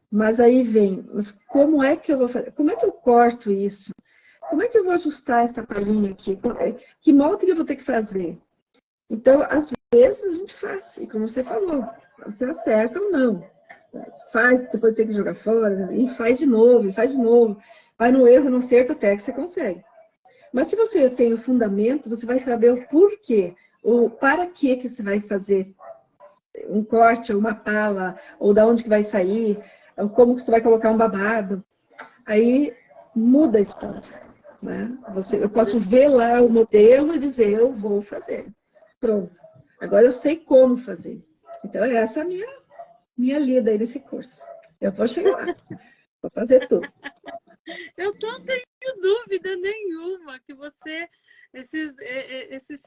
Mas aí vem, mas como é que eu vou fazer? Como é que eu corto isso? Como é que eu vou ajustar essa palhinha aqui? Que molde que eu vou ter que fazer? Então, às vezes a gente faz, e como você falou, você acerta ou não. Faz, depois tem que jogar fora, e faz de novo, e faz de novo. Vai no erro, no acerto, até que você consegue. Mas se você tem o fundamento, você vai saber o porquê, ou para que você vai fazer um corte, ou uma pala, ou da onde que vai sair, ou como que você vai colocar um babado. Aí muda a história. Né? Eu posso ver lá o modelo e dizer, eu vou fazer. Pronto. Agora eu sei como fazer. Então, essa é a minha lida aí nesse curso. Eu vou chegar lá, vou fazer tudo. Eu não tenho dúvida nenhuma que você, esse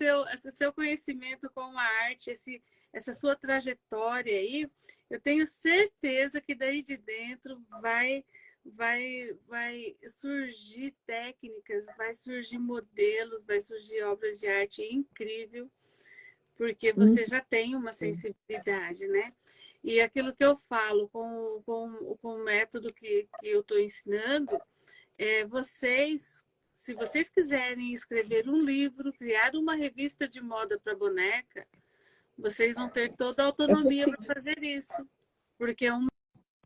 seu conhecimento com a arte, essa sua trajetória aí, eu tenho certeza que daí de dentro vai surgir técnicas, vai surgir modelos, vai surgir obras de arte incrível, porque você já tem uma sensibilidade, né? E aquilo que eu falo com o método que eu estou ensinando, se vocês quiserem escrever um livro, criar uma revista de moda para boneca, vocês vão ter toda a É autonomia possível. para fazer isso. Porque é um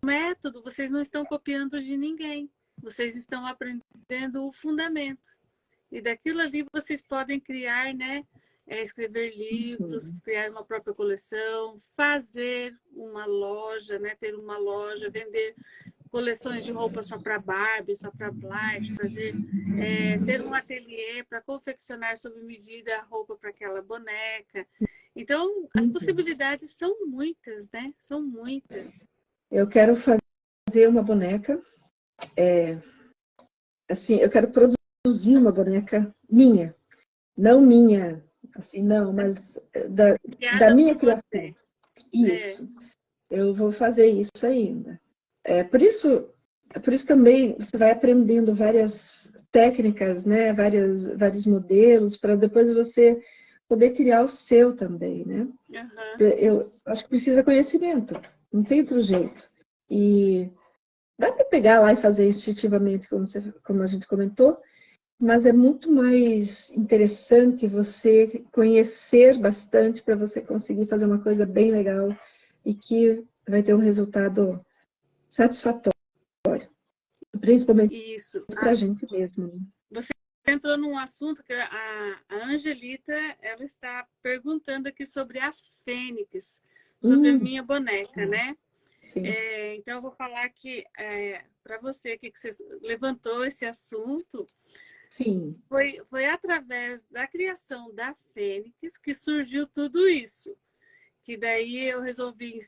método, vocês não estão copiando de ninguém. Vocês estão aprendendo o fundamento. E daquilo ali vocês podem criar, né? Escrever livros, criar uma própria coleção, fazer uma loja, né? Ter uma loja, vender coleções de roupa só para Barbie, só para Blythe, ter um ateliê para confeccionar sob medida a roupa para aquela boneca. Então, as possibilidades são muitas, né? São muitas. Eu quero fazer uma boneca, assim, eu quero produzir uma boneca minha. Não minha, assim, não, mas da Criada minha por criação. você. É. Isso. Eu vou fazer isso ainda. Por isso também você vai aprendendo várias técnicas, né? Vários modelos, para depois você poder criar o seu também, né? Uhum. Eu acho que precisa conhecimento, não tem outro jeito. E dá para pegar lá e fazer instintivamente, como a gente comentou, mas é muito mais interessante você conhecer bastante para você conseguir fazer uma coisa bem legal, e que vai ter um resultado satisfatório, principalmente Isso. para a gente mesmo. Né? Você entrou num assunto que a Angelita, ela está perguntando aqui sobre a Fênix, sobre a minha boneca, né? Sim. Então, eu vou falar que, para você, que você levantou esse assunto, Sim. foi através da criação da Fênix que surgiu tudo isso. Que daí eu resolvi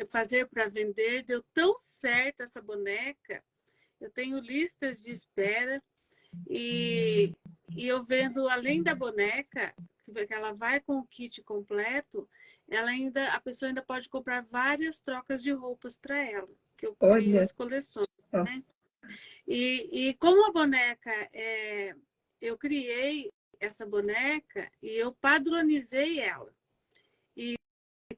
fazer para vender, deu tão certo essa boneca, eu tenho listas de espera e eu vendo, além da boneca, que ela vai com o kit completo, a pessoa ainda pode comprar várias trocas de roupas para ela, que eu crio Olha. as coleções, Ó. né? E como a boneca, eu criei essa boneca e eu padronizei ela. E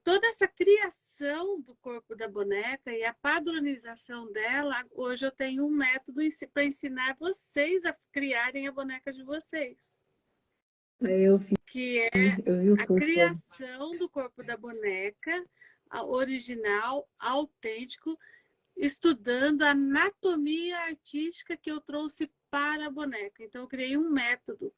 toda essa criação do corpo da boneca e a padronização dela, hoje eu tenho um método para ensinar vocês a criarem a boneca de vocês. Eu vi o A curso. criação do corpo da boneca, original, autêntico, estudando a anatomia artística que eu trouxe para a boneca. Então, eu criei um método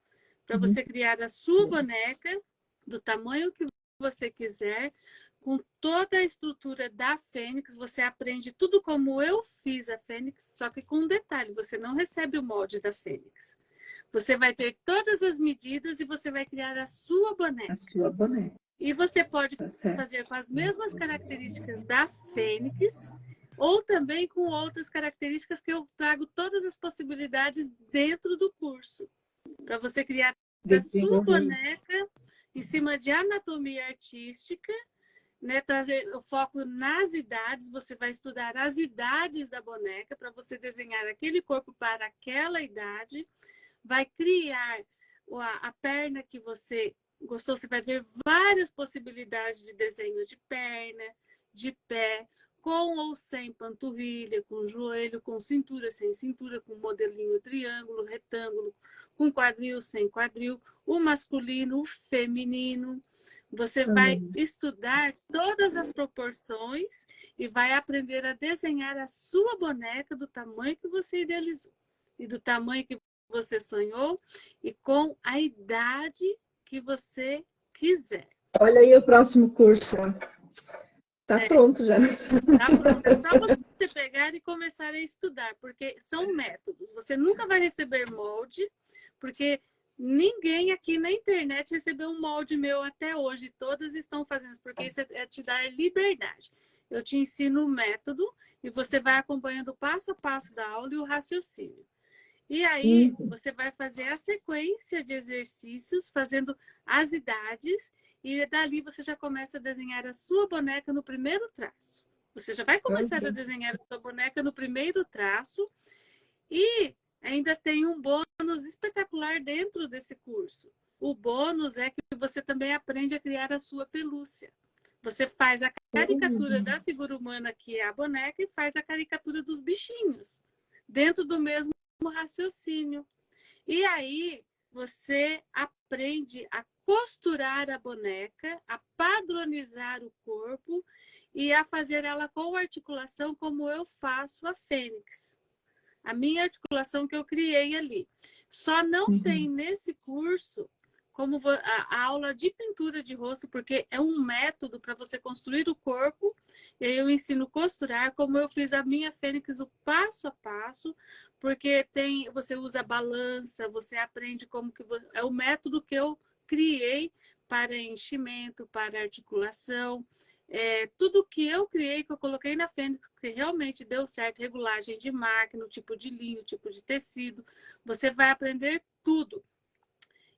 para você criar a sua boneca do tamanho que você quiser, com toda a estrutura da Fênix. Você aprende tudo como eu fiz a Fênix, só que com um detalhe: você não recebe o molde da Fênix. Você vai ter todas as medidas e você vai criar a sua boneca. A sua boneca. E você pode Tá certo. fazer com as mesmas características da Fênix, ou também com outras características que eu trago todas as possibilidades dentro do curso. Para você criar a sua boneca em cima de anatomia artística, né? Trazer o foco nas idades, você vai estudar as idades da boneca para você desenhar aquele corpo para aquela idade, vai criar a perna que você gostou, você vai ver várias possibilidades de desenho de perna, de pé, com ou sem panturrilha, com joelho, com cintura, sem cintura, com modelinho triângulo, retângulo, com quadril, sem quadril, o masculino, o feminino. Você vai estudar todas as proporções e vai aprender a desenhar a sua boneca do tamanho que você idealizou e do tamanho que você sonhou e com a idade que você quiser. Olha aí o próximo curso. Tá pronto já. Tá pronto. É só você pegar e começar a estudar, porque são métodos. Você nunca vai receber molde, porque ninguém aqui na internet recebeu um molde meu até hoje. Todas estão fazendo, porque isso é te dar liberdade. Eu te ensino o método e você vai acompanhando o passo a passo da aula e o raciocínio. E aí, você vai fazer a sequência de exercícios, fazendo as idades, e dali você já começa a desenhar a sua boneca no primeiro traço. Você já vai começar a desenhar a sua boneca no primeiro traço, e ainda tem um bônus espetacular dentro desse curso. O bônus é que você também aprende a criar a sua pelúcia. Você faz a caricatura da figura humana, que é a boneca, e faz a caricatura dos bichinhos, dentro do mesmo raciocínio. E aí você aprende a costurar a boneca, a padronizar o corpo e a fazer ela com articulação como eu faço a Fênix. A minha articulação que eu criei ali. Só não tem nesse curso como a aula de pintura de rosto, porque é um método para você construir o corpo, e aí eu ensino a costurar, como eu fiz a minha Fênix, o passo a passo, porque você usa balança, você aprende como que é o método que eu criei para enchimento, para articulação, tudo que eu criei, que eu coloquei na Fênix, que realmente deu certo, regulagem de máquina, tipo de linho, tipo de tecido, você vai aprender tudo.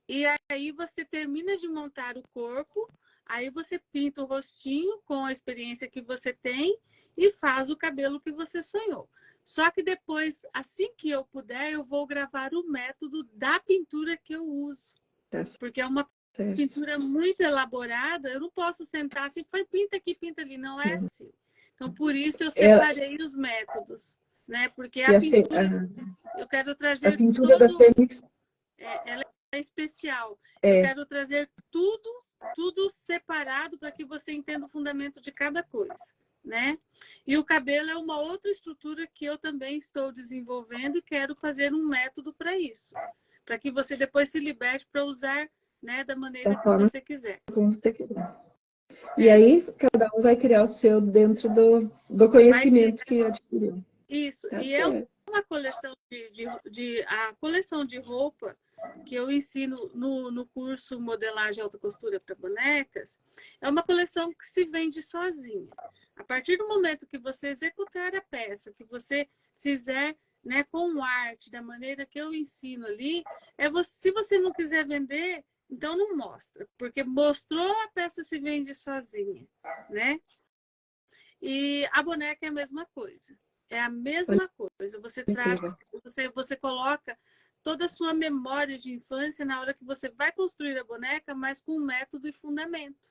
E aí você termina de montar o corpo, aí você pinta o rostinho com a experiência que você tem e faz o cabelo que você sonhou. Só que depois, assim que eu puder, eu vou gravar o método da pintura que eu uso. Porque é uma pintura muito elaborada, eu não posso sentar assim, pinta aqui, pinta ali, não é assim. Então, por isso eu separei os métodos, né? Porque a pintura, eu quero trazer a pintura da Fênix. ela é especial. Eu quero trazer tudo tudo separado para que você entenda o fundamento de cada coisa, né? E o cabelo é uma outra estrutura que eu também estou desenvolvendo e quero fazer um método para isso, para que você depois se liberte para usar, né, da maneira Da que forma você quiser. como você quiser. E É, aí, cada um vai criar o seu dentro do vai conhecimento que adquiriu. isso. Tá E é certo. uma coleção a coleção de roupa que eu ensino no curso Modelagem e Alta Costura para Bonecas, é uma coleção que se vende sozinha. A partir do momento que você executar a peça, que você fizer, né, com arte, da maneira que eu ensino ali, se você não quiser vender, então não mostra, porque mostrou, a peça se vende sozinha, né? E a boneca é a mesma coisa. É a mesma coisa. Você traz, Incrível. você coloca toda a sua memória de infância na hora que você vai construir a boneca, mas com método e fundamento.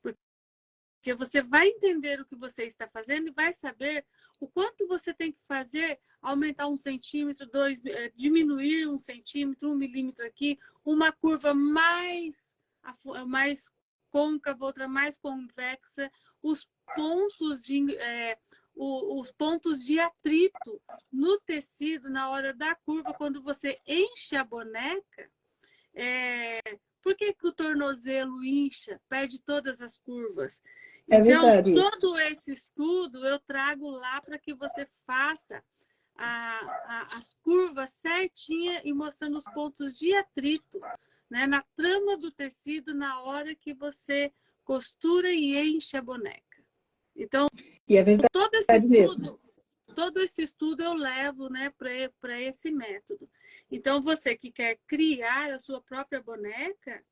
Porque você vai entender o que você está fazendo e vai saber o quanto você tem que fazer, aumentar 1 centímetro, diminuir 1 centímetro, 1 milímetro aqui, uma curva mais côncava, outra mais convexa, os pontos os pontos de atrito no tecido na hora da curva, quando você enche a boneca. Por que o tornozelo incha, perde todas as curvas? É Então, verdade isso. todo esse estudo eu trago lá para que você faça as curvas certinha e mostrando os pontos de atrito, né, na trama do tecido na hora que você costura e enche a boneca. Então, E é verdade todo esse mesmo. estudo, todo esse estudo eu levo, né, para esse método. Então, você que quer criar a sua própria boneca,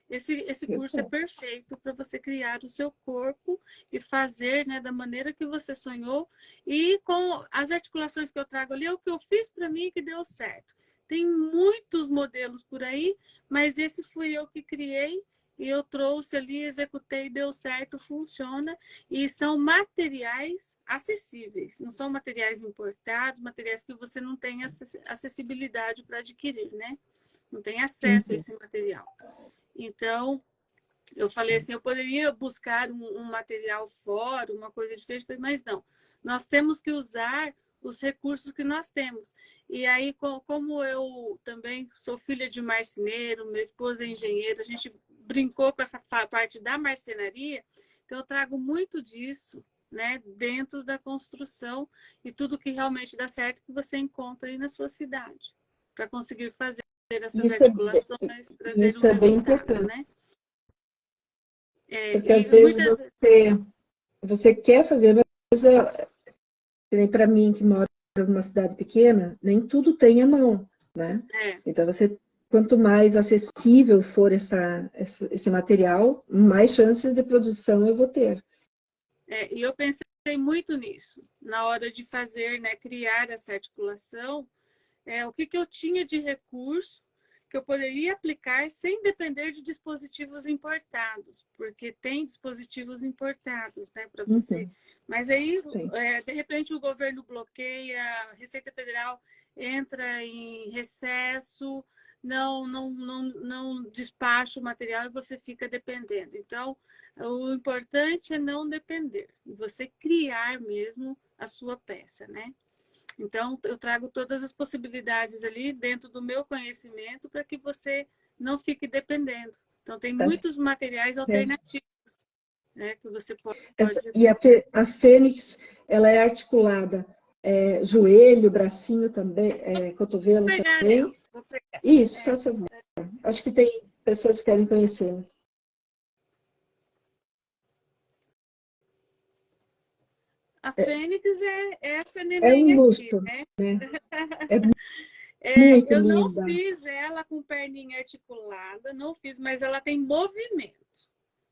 esse curso é perfeito para você criar o seu corpo e fazer, né, da maneira que você sonhou. E com as articulações que eu trago ali, é o que eu fiz para mim que deu certo. Tem muitos modelos por aí, mas esse fui eu que criei e eu trouxe ali, executei, deu certo, funciona. E são materiais acessíveis, não são materiais importados, materiais que você não tem acessibilidade para adquirir, né? Não tem acesso a esse material. Então, eu falei assim, eu poderia buscar um material fora, uma coisa diferente, mas não. Nós temos que usar os recursos que nós temos. E aí, como eu também sou filha de marceneiro, meu esposo é engenheiro, a gente brincou com essa parte da marcenaria, então eu trago muito disso, né, dentro da construção e tudo que realmente dá certo que você encontra aí na sua cidade, para conseguir fazer essas Isso articulações, trazer um isso é bem resultado, importante. né? Porque às E vezes muitas. você quer fazer, mas para mim que moro numa cidade pequena, nem tudo tem à mão, né? É, Então quanto mais acessível for esse material, mais chances de produção eu vou ter. e eu pensei muito nisso, na hora de fazer, né, criar essa articulação, o que eu tinha de recurso que eu poderia aplicar sem depender de dispositivos importados, porque tem dispositivos importados, né, para você. Uhum, Mas aí, tem. de repente, o governo bloqueia, a Receita Federal entra em recesso, não despacha o material e você fica dependendo. Então, o importante é não depender, você criar mesmo a sua peça, né? Então, eu trago todas as possibilidades ali dentro do meu conhecimento para que você não fique dependendo. Então, tem Tá muitos materiais certo. alternativos, né, que você pode. E a Fênix, ela é articulada joelho, bracinho também, Vou cotovelo pegar ela. também. Vou pegar. Isso, faça favor. Acho que tem pessoas que querem conhecer. A Fênix é essa É um neném aqui, luxo, né? né? É muito Eu não linda. fiz ela com perninha articulada, não fiz, mas ela tem movimento.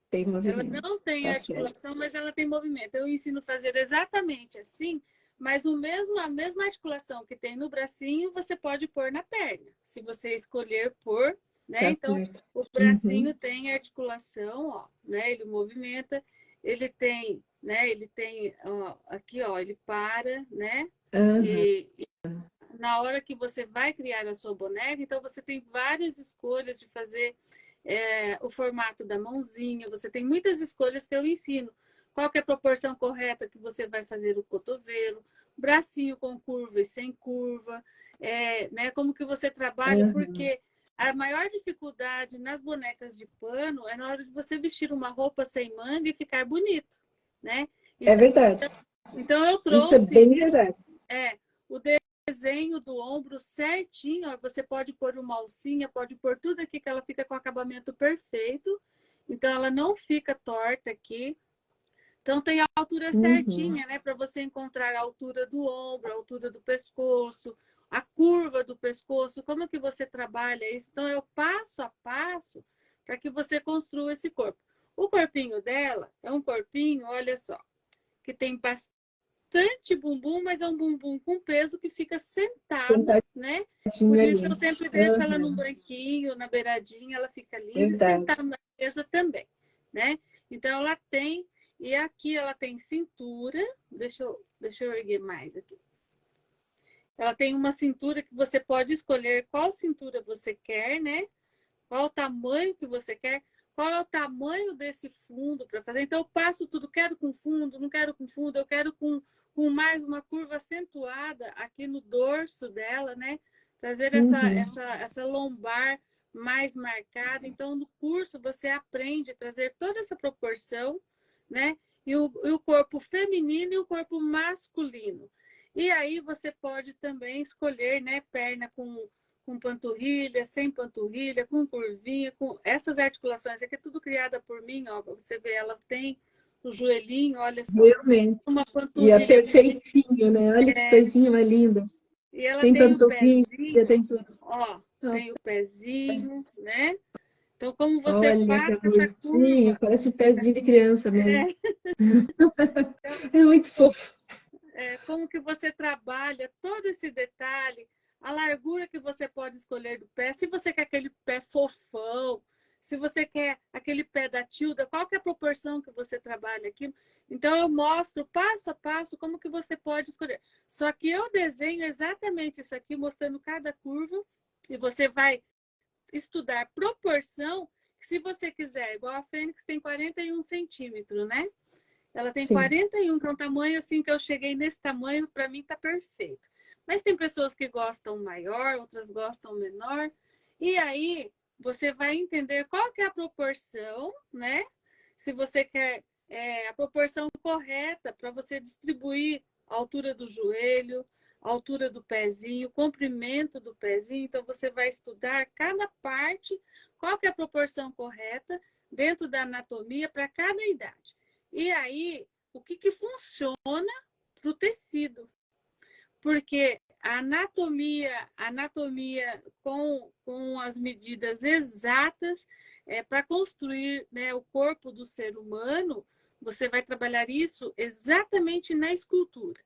Tem Ela movimento. não tem Tá certo. articulação, mas ela tem movimento. Eu ensino a fazer exatamente assim, mas a mesma articulação que tem no bracinho, você pode pôr na perna, se você escolher pôr, né? Tá Então, certo. o bracinho Uhum. tem articulação, ó, né? Ele movimenta, ele tem, né? Ele tem, ó, aqui, ó, ele para, né? Aham. E na hora que você vai criar a sua boneca, então você tem várias escolhas de fazer o formato da mãozinha, você tem muitas escolhas que eu ensino. Qual que é a proporção correta que você vai fazer o cotovelo, bracinho com curva e sem curva, né? Como que você trabalha, porque a maior dificuldade nas bonecas de pano é na hora de você vestir uma roupa sem manga e ficar bonito, né? É verdade. Então eu Isso é trouxe bem verdade. o desenho do ombro certinho, ó, você pode pôr uma alcinha, pode pôr tudo aqui que ela fica com acabamento perfeito. Então ela não fica torta aqui. Então tem a altura certinha, né, para você encontrar a altura do ombro, a altura do pescoço, a curva do pescoço, como que você trabalha isso. Então é o passo a passo para que você construa esse corpo. O corpinho dela é um corpinho, olha só, que tem bastante bumbum, mas é um bumbum com peso que fica sentado, né? Por isso eu sempre deixo ela num banquinho, na beiradinha, ela fica linda e sentada na mesa também, né? Então ela tem, e aqui ela tem cintura, deixa eu erguer mais aqui. Ela tem uma cintura que você pode escolher qual cintura você quer, né? Qual o tamanho que você quer, qual é o tamanho desse fundo para fazer. Então, eu passo tudo, quero com fundo, não quero com fundo, eu quero com mais uma curva acentuada aqui no dorso dela, né? Trazer essa lombar mais marcada. Então, no curso, você aprende a trazer toda essa proporção, né? E o corpo feminino e o corpo masculino. E aí, você pode também escolher, né? Perna com panturrilha, sem panturrilha, com curvinha, com essas articulações aqui, é tudo criada por mim, ó. Você vê, ela tem o joelhinho, olha só. Realmente. Uma E é panturrilha. perfeitinho, né? Olha que coisinha mais linda. E ela Tem tem o panturrilha, pezinho, tem tudo. ó, tem o pezinho, né? Então, como você Olha que faz essa amorzinho, curva? parece um pezinho de criança mesmo. É, É muito fofo. como que você trabalha todo esse detalhe, a largura que você pode escolher do pé, se você quer aquele pé fofão, se você quer aquele pé da Tilda, qual que é a proporção que você trabalha aquilo. Então eu mostro passo a passo como que você pode escolher. Só que eu desenho exatamente isso aqui, mostrando cada curva, e você vai estudar proporção, se você quiser, igual a Fênix tem 41 centímetros, né? Ela tem 41, que é um tamanho assim que eu cheguei nesse tamanho, para mim tá perfeito. Mas tem pessoas que gostam maior, outras gostam menor. E aí você vai entender qual que é a proporção, né? Se você quer a proporção correta para você distribuir a altura do joelho, a altura do pezinho, o comprimento do pezinho. Então você vai estudar cada parte, qual que é a proporção correta dentro da anatomia para cada idade. E aí, o que funciona para o tecido? Porque a anatomia com as medidas exatas para construir, né, o corpo do ser humano, você vai trabalhar isso exatamente na escultura.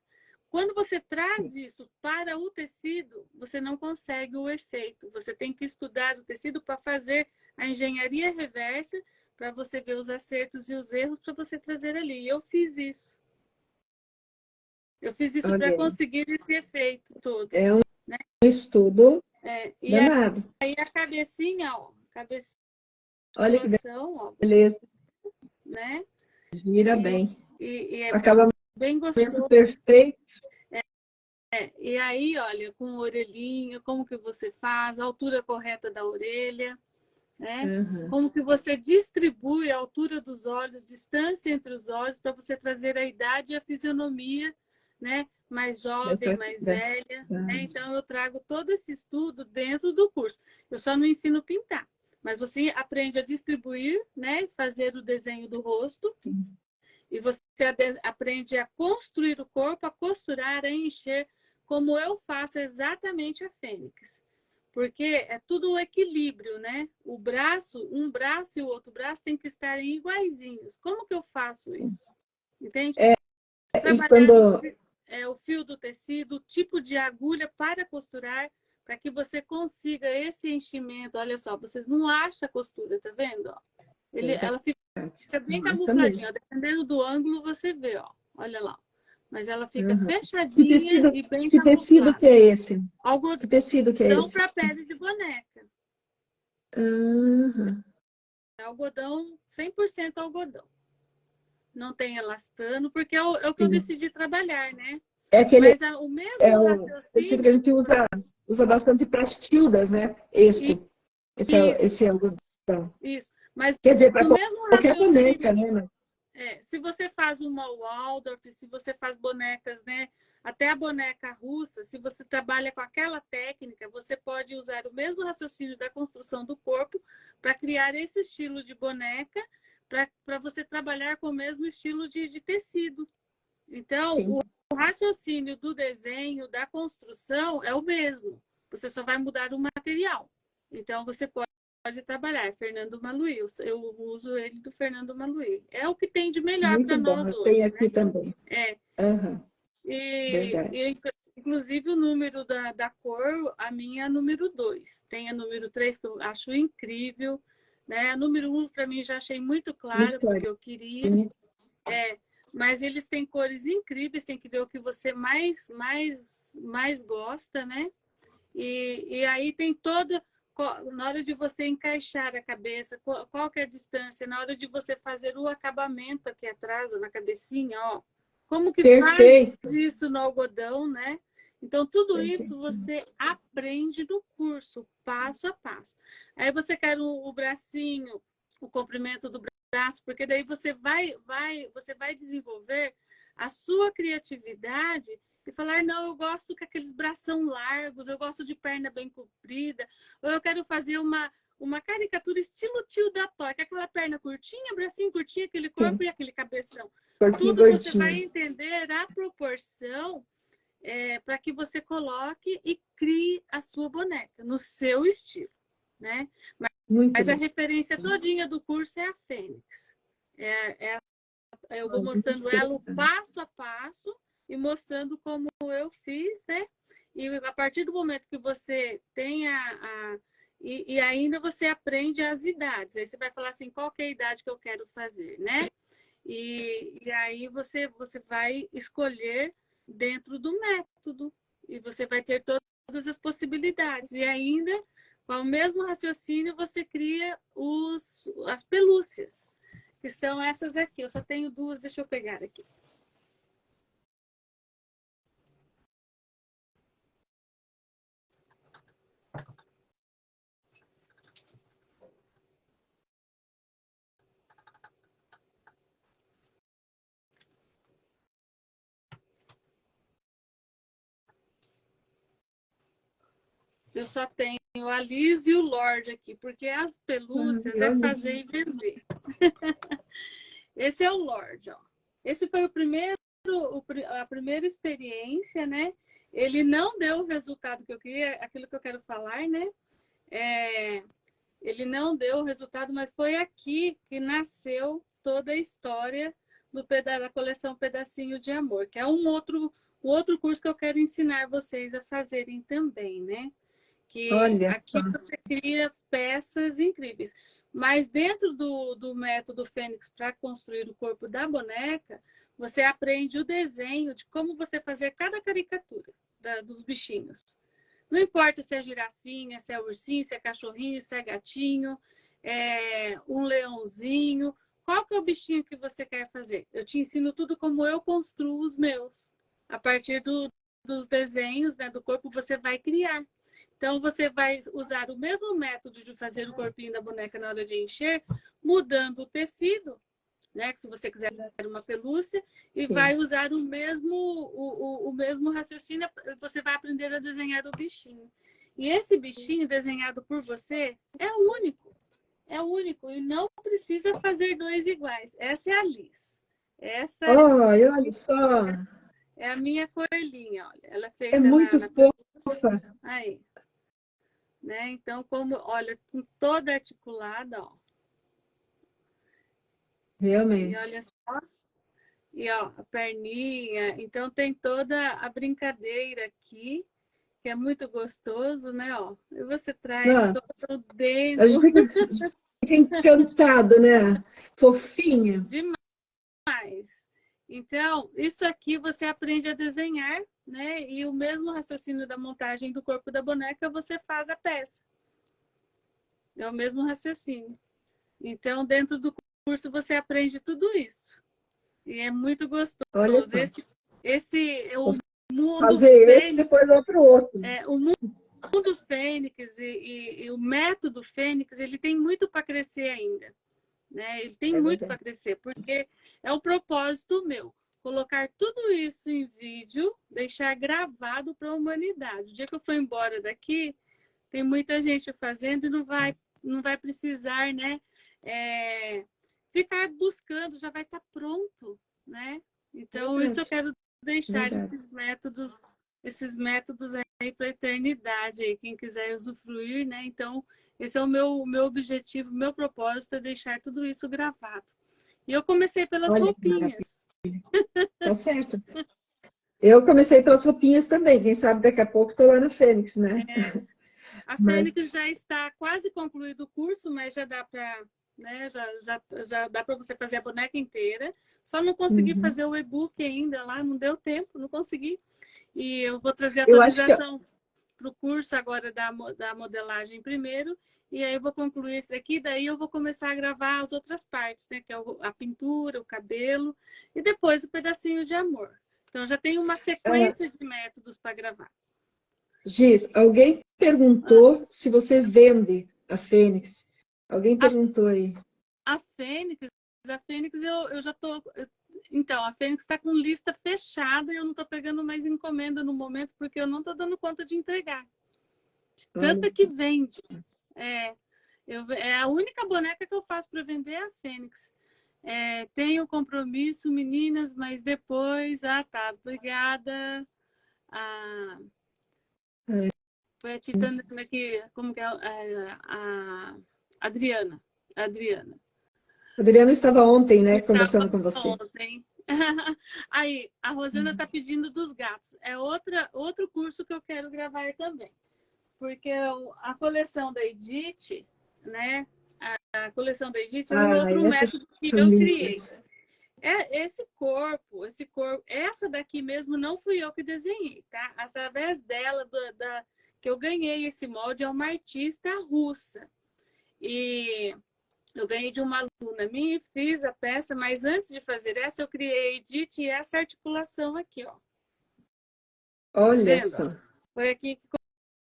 Quando você traz isso para o tecido, você não consegue o efeito. Você tem que estudar o tecido para fazer a engenharia reversa, para você ver os acertos e os erros para você trazer ali. E eu fiz isso. Eu fiz isso para conseguir esse efeito todo. É um né? estudo e danado. Aí a cabecinha, ó. Olha que Ó, beleza. Né? Gira bem. E é Acabamento bem gostoso. Perfeito. E aí, olha, com orelhinha, como que você faz, a altura correta da orelha, né? Como que você distribui a altura dos olhos, distância entre os olhos, para você trazer a idade e a fisionomia, né? Mais jovem, mais velha. Né? Então, eu trago todo esse estudo dentro do curso. Eu só não ensino pintar, mas você aprende a distribuir, né? Fazer o desenho do rosto. E você aprende a construir o corpo, a costurar, a encher, como eu faço exatamente a Fênix. Porque é tudo o equilíbrio, né? Um braço e o outro braço tem que estarem iguaizinhos. Como que eu faço isso? Entende? Trabalhar o fio do tecido, o tipo de agulha para costurar, para que você consiga esse enchimento. Olha só, você não acha a costura, tá vendo? Ela fica bem camufladinha. Dependendo do ângulo, você vê, ó. Olha lá. Mas ela fica fechadinha e bem camuflada. Que tecido que é esse? Algodão Que tecido que é esse? para pele de boneca. algodão, 100% algodão. Não tem elastano, porque é o que eu Sim. decidi trabalhar, né? É aquele, Mas o mesmo é o tecido que a raciocínio... gente usa bastante para as tildas, né? Esse Isso, é algodão. isso. Mas Quer dizer, para o mesmo qualquer boneca, raciocínio... né? Se você faz uma Waldorf, se você faz bonecas, né? Até a boneca russa, se você trabalha com aquela técnica, você pode usar o mesmo raciocínio da construção do corpo para criar esse estilo de boneca, para você trabalhar com o mesmo estilo de tecido. Então, Sim, o raciocínio do desenho, da construção é o mesmo. Você só vai mudar o material. Então, você pode trabalhar. Fernando Maluí, eu uso ele do Fernando Maluí. É o que tem de melhor muito para bom. nós Eu hoje, tenho aqui né? também. É. Aham, E, verdade. inclusive, o número da cor, a minha é número 2. Tem a número 3 que eu acho incrível. Né? A número 1, para mim, já achei muito Muito claro, porque eu queria. clarinho. Mas eles têm cores incríveis, tem que ver o que você mais gosta, né? E aí tem toda... Na hora de você encaixar a cabeça, qual que é a distância? Na hora de você fazer o acabamento aqui atrás, ou na cabecinha, ó. Como que faz Perfeito. isso no algodão, né? Então, tudo isso Perfeito. você aprende no curso, passo a passo. Aí você quer o bracinho, o comprimento do braço, porque daí você vai desenvolver a sua criatividade e falar, não, eu gosto com aqueles bração largos, eu gosto de perna bem comprida, ou eu quero fazer uma caricatura estilo tio da Toy, que é aquela perna curtinha, bracinho curtinho, aquele corpo Sim, e aquele cabeção. corpinho Tudo você vai gordinho. entender a proporção para que você coloque e crie a sua boneca no seu estilo, né? Muito Mas a bom. referência todinha do curso é a Fênix. Eu vou Muito mostrando ela o interessante. passo a passo e mostrando como eu fiz, né? E a partir do momento que você tem e ainda você aprende as idades. Aí você vai falar assim, qual que é a idade que eu quero fazer, né? E aí você vai escolher dentro do método. E você vai ter todas as possibilidades. E ainda, com o mesmo raciocínio, você cria as pelúcias, que são essas aqui. Eu só tenho duas, deixa eu pegar aqui. Eu só tenho a Liz e o Lorde aqui, porque as pelúcias Ai, é olha, fazer e vender. Esse é o Lorde, ó. Esse foi a primeira experiência, né? Ele não deu o resultado que eu queria, aquilo que eu quero falar, né? Ele não deu o resultado, mas foi aqui que nasceu toda a história da coleção Pedacinho de Amor, que é um outro curso que eu quero ensinar vocês a fazerem também, né? Que olha só. aqui você cria peças incríveis. Mas dentro do método Fênix para construir o corpo da boneca, você aprende o desenho de como você fazer cada caricatura dos bichinhos. Não importa se é girafinha, se é ursinho, se é cachorrinho, se é gatinho, um leãozinho. Qual que é o bichinho que você quer fazer? Eu te ensino tudo como eu construo os meus. A partir dos desenhos, né, do corpo, você vai criar. Então, você vai usar o mesmo método de fazer o corpinho da boneca na hora de encher, mudando o tecido, né? Que se você quiser uma pelúcia, e Sim. vai usar o mesmo raciocínio, você vai aprender a desenhar o bichinho. E esse bichinho desenhado por você é único. É único e não precisa fazer dois iguais. Essa é a Liz. Essa Olha só. é a minha coelhinha, olha. Ela é É feita muito na fofa, aí, né? Então, como, olha, com toda articulada, ó. E realmente. olha só, e ó, a perninha. Então tem toda a brincadeira aqui, que é muito gostoso, né? Ó. E você traz Nossa, todo o a dentro gente fica encantado, né? Fofinha. demais. Então, isso aqui você aprende a desenhar, né? E o mesmo raciocínio da montagem do corpo da boneca, você faz a peça. É o mesmo raciocínio. Então, dentro do curso, você aprende tudo isso. E é muito gostoso. Olha só. O mundo Fazer esse, Fênix, depois vou para o outro. o mundo Fênix e o método Fênix, ele tem muito para crescer ainda. Né? Ele tem muito para crescer, porque é o propósito meu. Colocar tudo isso em vídeo, deixar gravado para a humanidade. O dia que eu for embora daqui, tem muita gente fazendo e não vai precisar, né? Ficar buscando, já vai estar pronto, né? Então, isso eu quero deixar esses métodos aí para a eternidade, aí, quem quiser usufruir, né? Então, esse é o meu objetivo, meu propósito é deixar tudo isso gravado. E eu comecei pelas roupinhas. Tá certo. Eu comecei pelas roupinhas também. Quem sabe daqui a pouco estou lá na Fênix, né? A Fênix já está quase concluído o curso, mas já dá para, né? Já dá para você fazer a boneca inteira. Só não consegui fazer o e-book ainda lá, não deu tempo, não consegui. E eu vou trazer a atualização para o curso agora da modelagem primeiro. E aí eu vou concluir esse daqui, daí eu vou começar a gravar as outras partes, né? Que é a pintura, o cabelo e depois o pedacinho de amor. Então já tem uma sequência de métodos para gravar. Giz, alguém perguntou se você vende a Fênix. Alguém perguntou aí. A Fênix eu já tô. Então, a Fênix está com lista fechada e eu não estou pegando mais encomenda no momento porque eu não estou dando conta de entregar. Tanta que vende. É a única boneca que eu faço para vender é a Fênix. Tenho compromisso, meninas, mas depois... Ah, tá. Obrigada. Foi a Titana, como que é? A Adriana. A Adriana estava ontem, né, conversando com você. Ontem. Aí, a Rosana está pedindo dos gatos. É outro curso que eu quero gravar também. Porque a coleção da Edith, né? A coleção da Edith é um outro método que eu criei. Esse corpo, essa daqui mesmo não fui eu que desenhei, tá? Através dela, que eu ganhei esse molde, é uma artista russa. E eu ganhei de uma aluna minha e fiz a peça, mas antes de fazer essa, eu criei a Edith e essa articulação aqui, ó. Olha só. Foi aqui que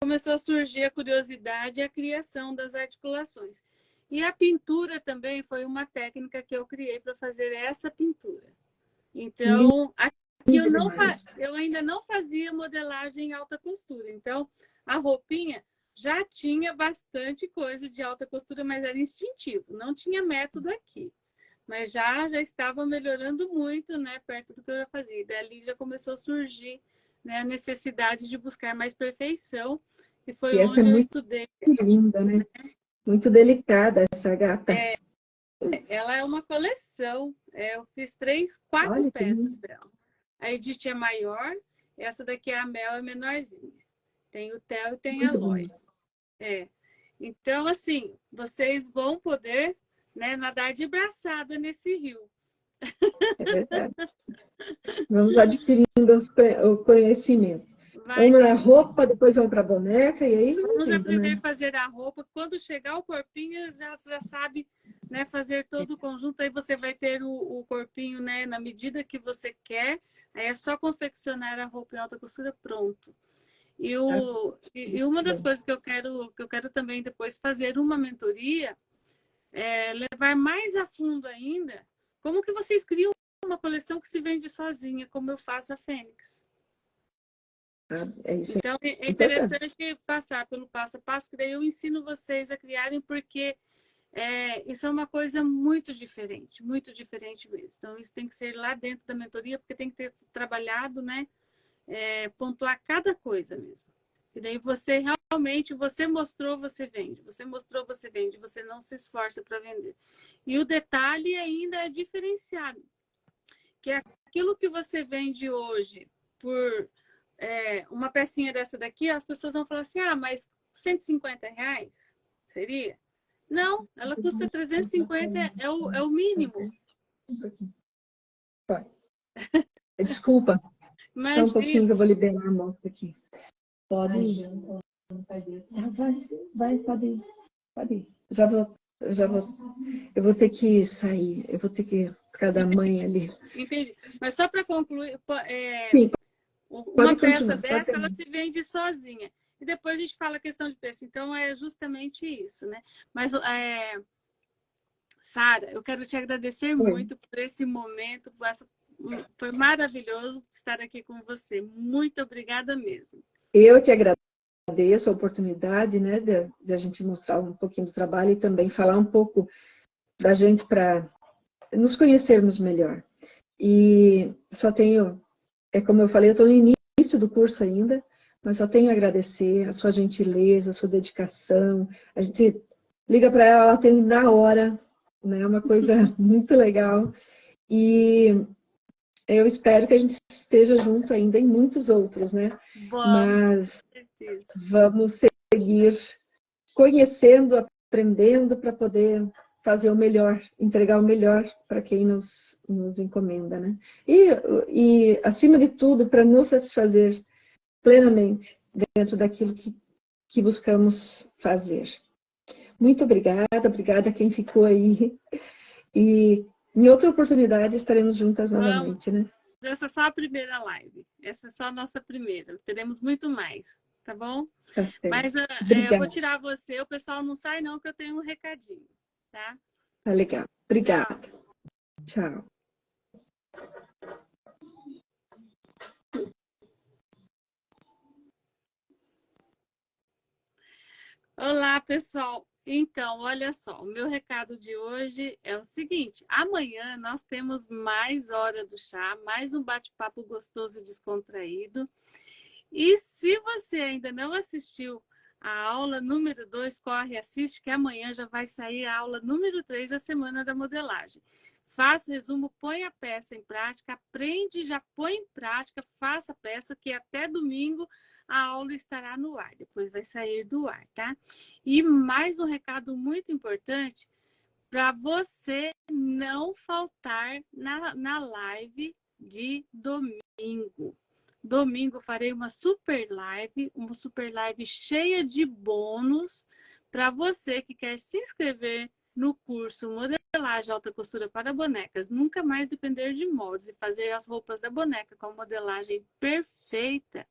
começou a surgir a curiosidade e a criação das articulações. E a pintura também foi uma técnica que eu criei para fazer essa pintura. Então, aqui eu ainda não fazia modelagem em alta costura. Então, a roupinha já tinha bastante coisa de alta costura, mas era instintivo. Não tinha método aqui. Mas já estava melhorando muito, né? Perto do que eu já fazia. E dali já começou a surgir, né, a necessidade de buscar mais perfeição. E foi onde eu estudei. Muito linda, né? Muito delicada essa gata. Ela é uma coleção. Eu fiz 4 peças dela. A Edith é maior, essa daqui a Mel é menorzinha. Tem o Theo e tem a Loi. Então, assim, vocês vão poder, né, nadar de braçada nesse rio. É verdade. Vamos adquirindo o conhecimento. Vamos na roupa, depois vamos para a boneca e aí vamos aprender a fazer a roupa. Quando chegar o corpinho, já sabe, né, fazer todo o conjunto. Aí você vai ter o corpinho, né, na medida que você quer. Aí é só confeccionar a roupa em alta costura, pronto. E uma das coisas que eu quero também depois fazer uma mentoria é levar mais a fundo ainda como que vocês criam uma coleção que se vende sozinha, como eu faço a Fênix. Então, é interessante passar pelo passo a passo, que daí eu ensino vocês a criarem, porque isso é uma coisa muito diferente mesmo. Então, isso tem que ser lá dentro da mentoria, porque tem que ter trabalhado, né? Pontuar cada coisa mesmo. E daí você realmente, você mostrou, você vende. Você mostrou, você vende. Você não se esforça para vender. E o detalhe ainda é diferenciado. Que é aquilo que você vende hoje por uma pecinha dessa daqui, as pessoas vão falar assim, mas R$150 seria? Não, ela custa 350, é o mínimo. Desculpa. Imagina. Só um pouquinho que eu vou liberar a mostra aqui. Pode ir. Vai, pode ir. Já vou eu vou ter que sair, eu vou ter que ficar da mãe ali. Entendi. Mas só para concluir, Sim, uma pode peça continuar, pode dessa, ela terminar. se vende sozinha. E depois a gente fala a questão de preço. Então, é justamente isso, né? Mas, Sara, eu quero te agradecer Oi. muito por esse momento. Foi maravilhoso estar aqui com você. Muito obrigada mesmo. Eu que agradeço a oportunidade, né, de a gente mostrar um pouquinho do trabalho e também falar um pouco da gente para nos conhecermos melhor. E só tenho, como eu falei, eu estou no início do curso ainda, mas só tenho a agradecer a sua gentileza, a sua dedicação. A gente liga para ela, ela atende na hora, né? É uma coisa muito legal. E eu espero que a gente esteja junto ainda em muitos outros, né? Vamos, com Mas certeza. vamos seguir conhecendo, aprendendo para poder fazer o melhor, entregar o melhor para quem nos encomenda, né? E acima de tudo, para nos satisfazer plenamente dentro daquilo que buscamos fazer. Muito obrigada a quem ficou aí. E em outra oportunidade estaremos juntas Vamos. novamente, né? Essa é só a primeira live. Essa é só a nossa primeira. Teremos muito mais, tá bom? Tá certo. Mas eu vou Obrigada. tirar você. O pessoal não sai não, que eu tenho um recadinho, tá? Tá legal. Obrigada. Tchau. Tchau. Olá, pessoal. Então, olha só, o meu recado de hoje é o seguinte: amanhã nós temos mais Hora do Chá, mais um bate-papo gostoso e descontraído. E se você ainda não assistiu a aula número 2, corre e assiste, que amanhã já vai sair a aula número 3 da Semana da Modelagem. Faça o resumo, põe a peça em prática, aprende, já põe em prática, faça a peça, que até domingo a aula estará no ar, depois vai sair do ar, tá? E mais um recado muito importante, para você não faltar na live de domingo. Domingo farei uma super live cheia de bônus para você que quer se inscrever no curso Modelagem Alta Costura para Bonecas, nunca mais depender de moldes e fazer as roupas da boneca com a modelagem perfeita.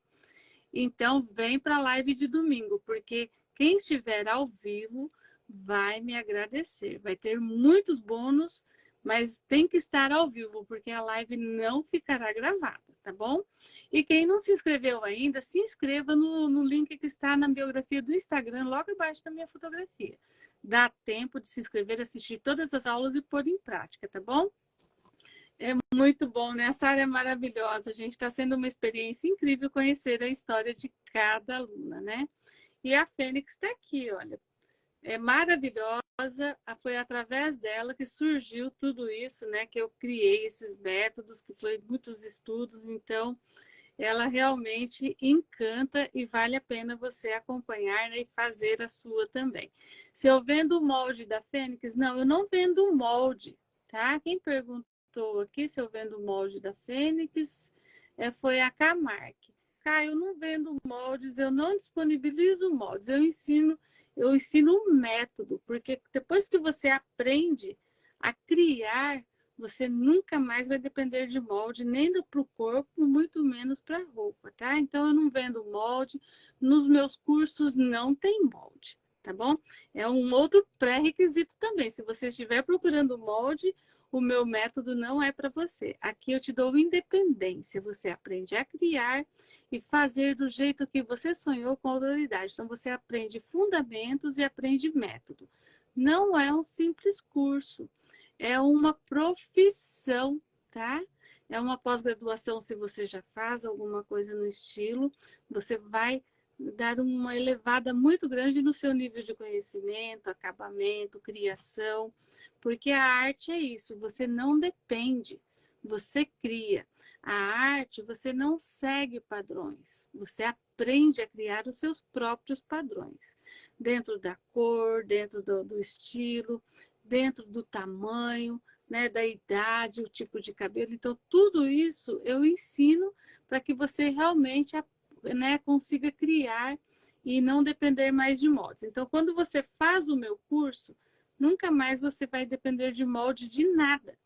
Então, vem para a live de domingo, porque quem estiver ao vivo vai me agradecer. Vai ter muitos bônus, mas tem que estar ao vivo, porque a live não ficará gravada, tá bom? E quem não se inscreveu ainda, se inscreva no link que está na biografia do Instagram, logo abaixo da minha fotografia. Dá tempo de se inscrever, assistir todas as aulas e pôr em prática, tá bom? É muito bom, né? Essa área é maravilhosa. A gente está sendo uma experiência incrível conhecer a história de cada aluna, né? E a Fênix está aqui, olha. É maravilhosa. Foi através dela que surgiu tudo isso, né? Que eu criei esses métodos, que foi muitos estudos. Então, ela realmente encanta e vale a pena você acompanhar, né, e fazer a sua também. Se eu vendo o molde da Fênix, não, eu não vendo o molde, tá? Quem perguntou aqui se eu vendo o molde da Fênix foi a Camarque. Eu não vendo moldes, eu não disponibilizo moldes, eu ensino um método, porque depois que você aprende a criar, você nunca mais vai depender de molde, nem para o corpo, muito menos para a roupa, tá? Então, eu não vendo molde. Nos meus cursos não tem molde, tá bom? É um outro pré-requisito também. Se você estiver procurando molde, o meu método não é para você. Aqui eu te dou independência. Você aprende a criar e fazer do jeito que você sonhou com autoridade. Então, você aprende fundamentos e aprende método. Não é um simples curso. É uma profissão, tá? É uma pós-graduação, se você já faz alguma coisa no estilo, você vai dar uma elevada muito grande no seu nível de conhecimento, acabamento, criação, porque a arte é isso, você não depende, você cria. A arte, você não segue padrões, você aprende a criar os seus próprios padrões, dentro da cor, dentro do estilo, dentro do tamanho, né, da idade, o tipo de cabelo. Então, tudo isso eu ensino para que você realmente, né, consiga criar e não depender mais de moldes. Então, quando você faz o meu curso, nunca mais você vai depender de molde de nada.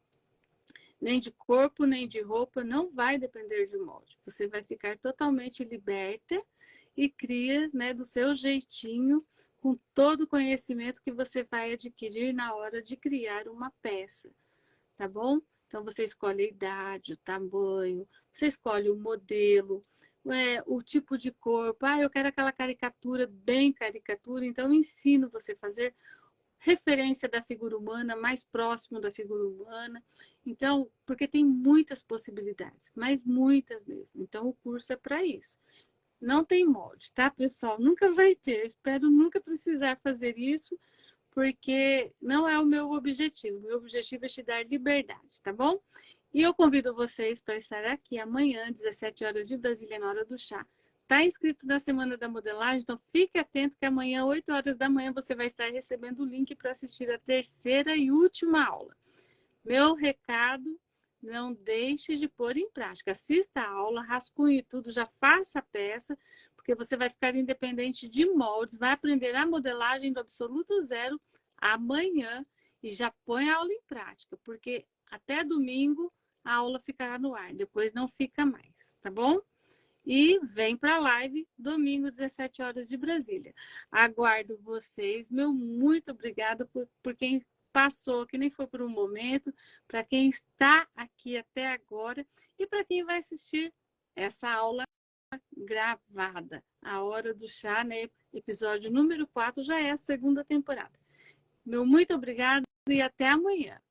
Nem de corpo, nem de roupa, não vai depender de molde. Você vai ficar totalmente liberta e cria, né, do seu jeitinho, com todo o conhecimento que você vai adquirir na hora de criar uma peça, tá bom? Então você escolhe a idade, o tamanho, você escolhe o modelo, o tipo de corpo. Ah, eu quero aquela caricatura, bem caricatura, então eu ensino você a fazer referência da figura humana, mais próximo da figura humana. Então, porque tem muitas possibilidades, mas muitas mesmo. Então, o curso é para isso. Não tem molde, tá, pessoal? Nunca vai ter. Espero nunca precisar fazer isso, porque não é o meu objetivo. O meu objetivo é te dar liberdade, tá bom? E eu convido vocês para estar aqui amanhã, 17 horas de Brasília, na hora do chá. Está inscrito na Semana da Modelagem, então fique atento que amanhã, 8 horas da manhã, você vai estar recebendo o link para assistir a terceira e última aula. Meu recado, não deixe de pôr em prática. Assista a aula, rascunhe tudo, já faça a peça, porque você vai ficar independente de moldes, vai aprender a modelagem do absoluto zero amanhã e já põe a aula em prática, porque até domingo a aula ficará no ar, depois não fica mais, tá bom? E vem para a live domingo, 17 horas de Brasília. Aguardo vocês. Meu muito obrigada por quem passou, que nem foi por um momento, para quem está aqui até agora e para quem vai assistir essa aula gravada. A Hora do Chá, né? Episódio número 4, já é a segunda temporada. Meu muito obrigada e até amanhã.